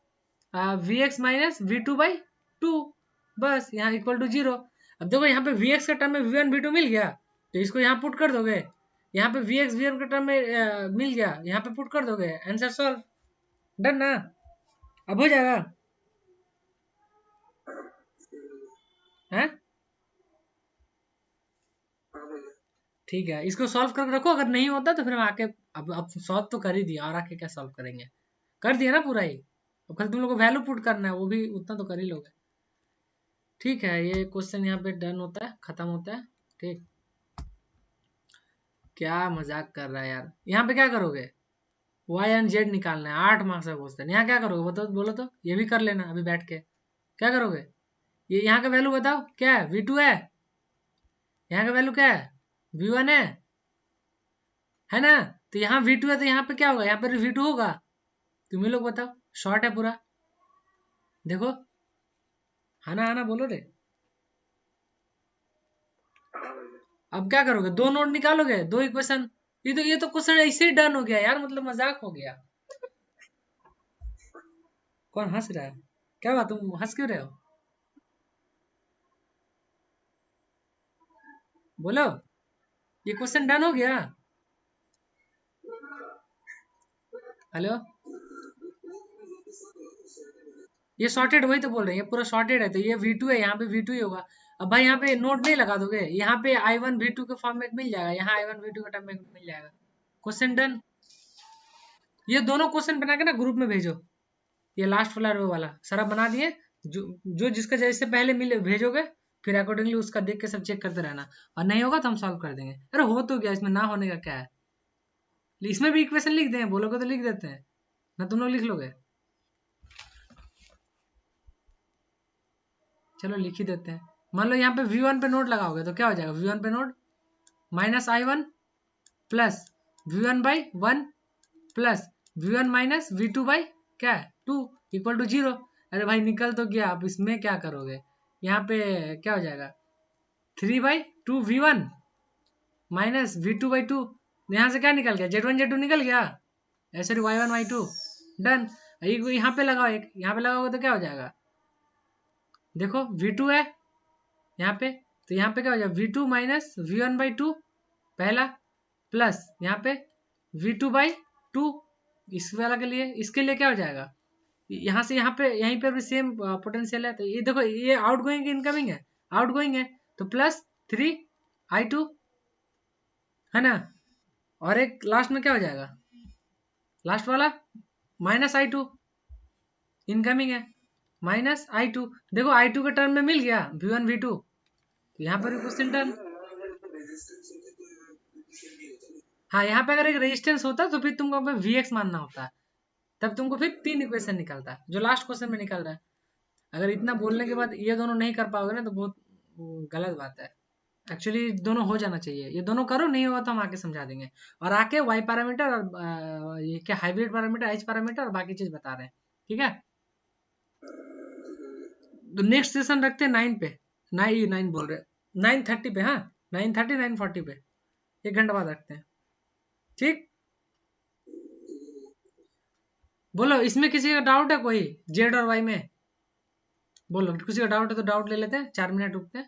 Vx minus V2 by 2, बस यहाँ इक्वल टू 0। अब देखो यहाँ पे Vx का टर्म में V1 V2 मिल गया, तो इसको यहाँ पुट कर दोगे, यहाँ पे Vx V1 के टर्म में मिल गया, यहाँ पे पुट कर दोगे, आंसर सॉल्व, डन ना, अब हो जाएगा, है? ठीक है, इसको सॉल्व करके रखो, अगर नहीं होता तो फिर हम आके, अब सॉल्व तो कर ही दिया, और आके क्या सॉल्व करेंगे, कर दिया ना पूरा ही, अब खाली तुम लोग को वैल्यू पुट करना है, वो भी उतना तो कर ही लोगे, ठीक है? ये क्वेश्चन यहाँ पे डन होता है, खत्म होता है, ठीक? क्या मजाक कर रहा है यार, यहाँ पे क्या करोगे, वाई एंड जेड निकालना है, 8 मार्क्स का क्वेश्चन, यहाँ क्या करोगे बताओ, बोलो तो, ये भी कर लेना अभी बैठ के, क्या करोगे, ये यहाँ का वैल्यू बताओ क्या है, V2 है, यहाँ का वैल्यू क्या है, V1 है ना, तो यहाँ V2 है, तो यहाँ पे क्या होगा, यहाँ पर V2 होगा, तुम ही लोग बताओ, शॉर्ट है पूरा, देखो, हाँ ना बोलो रे, अब क्या करोगे, 2 नोट निकालोगे, 2 इक्वेशन, ये तो क्वेश्चन ऐसे ही डन हो गया यार, मतलब मजाक हो गया, कौन हंस रहा है, क्या हुआ, तुम हंस क्यों रहे हो? बोलो, ये क्वेश्चन डन हो गया? हेलो, ये सॉर्टेड, वही तो बोल रहे हैं, ये पूरा सॉर्टेड है, तो ये V2 है, यहाँ पे V2 ही होगा। अब भाई यहाँ पे नोट नहीं लगा दोगे? यहाँ पे I1 V2 के फॉर्म में मिल जाएगा, यहाँ I1 V2 के टर्म में मिल जाएगा। Question done. ये दोनों क्वेश्चन बना के ना ग्रुप में भेजो, ये लास्ट वाला रो वाला सारा बना दिए। जो जो जिसका जैसे पहले मिले भेजोगे, फिर अकॉर्डिंगली उसका देख के सब चेक करते रहना, और नहीं होगा तो हम सॉल्व कर देंगे। अरे हो तो गया, इसमें ना होने का क्या है? इसमें भी इक्वेशन लिख दें, बोलोगे तो लिख देते हैं ना, तुम लोग लिख लोगे? चलो लिख ही देते हैं। मान लो यहाँ पे V1 पे नोट लगाओगे तो क्या हो जाएगा? V1 पे note minus I1 plus V1/1 plus V1 minus V2 by क्या है 2 इक्वल टू 0। अरे भाई निकल तो गया, अब इसमें क्या करोगे? यहाँ पे क्या हो जाएगा? 3/2 V1 माइनस V2/2। यहाँ से क्या निकल गया? Z1 Z2 निकल गया, ऐसे Y1 Y2 डन। यहाँ पे लगाओ, एक यहाँ पे लगाओगे तो क्या हो जाएगा? देखो V2 है यहाँ पे, तो यहाँ पे क्या हो जाएगा? V2 माइनस V1/2 पहला, प्लस यहाँ पे V2/2 इस वाला के लिए, इसके लिए क्या हो जाएगा? यहाँ से यहाँ पे, यहीं पे भी सेम पोटेंशियल है, तो ये देखो ये आउट गोइंग इनकमिंग है, आउट गोइंग है, तो +3I2 है ना। और एक लास्ट में क्या हो जाएगा? लास्ट वाला -I2 इनकमिंग है, -I2। देखो I2 के टर्म में मिल गया V1 V2, तो यहाँ पर भी क्वेश्चन डन। हाँ, यहाँ पे अगर एक रेजिस्टेंस होता तो फिर तुमको Vx मानना होता, तब तुमको फिर 3 इक्वेशन निकलता जो लास्ट क्वेश्चन में निकल रहा है। अगर इतना बोलने के बाद ये दोनों नहीं कर पाओगे ना, तो बहुत गलत बात है। एक्चुअली दोनों हो जाना चाहिए, ये दोनों करो, नहीं होगा तो हम आके समझा देंगे। और आके वाई पैरामीटर और ये क्या हाइब्रिड पैरामीटर, एच पैरामीटर और बाकी चीज बता रहे हैं, ठीक है। तो नेक्स्ट सेशन रखते हैं 9 पे, 9 बोल रहे 9:30 पे, हाँ 9:30 9:40 पे, 1 घंटा बाद रखते हैं, ठीक। बोलो, इसमें किसी का डाउट है कोई, जेड और वाई में? बोलो किसी का डाउट है तो डाउट ले लेते हैं, 4 मिनट रुकते हैं।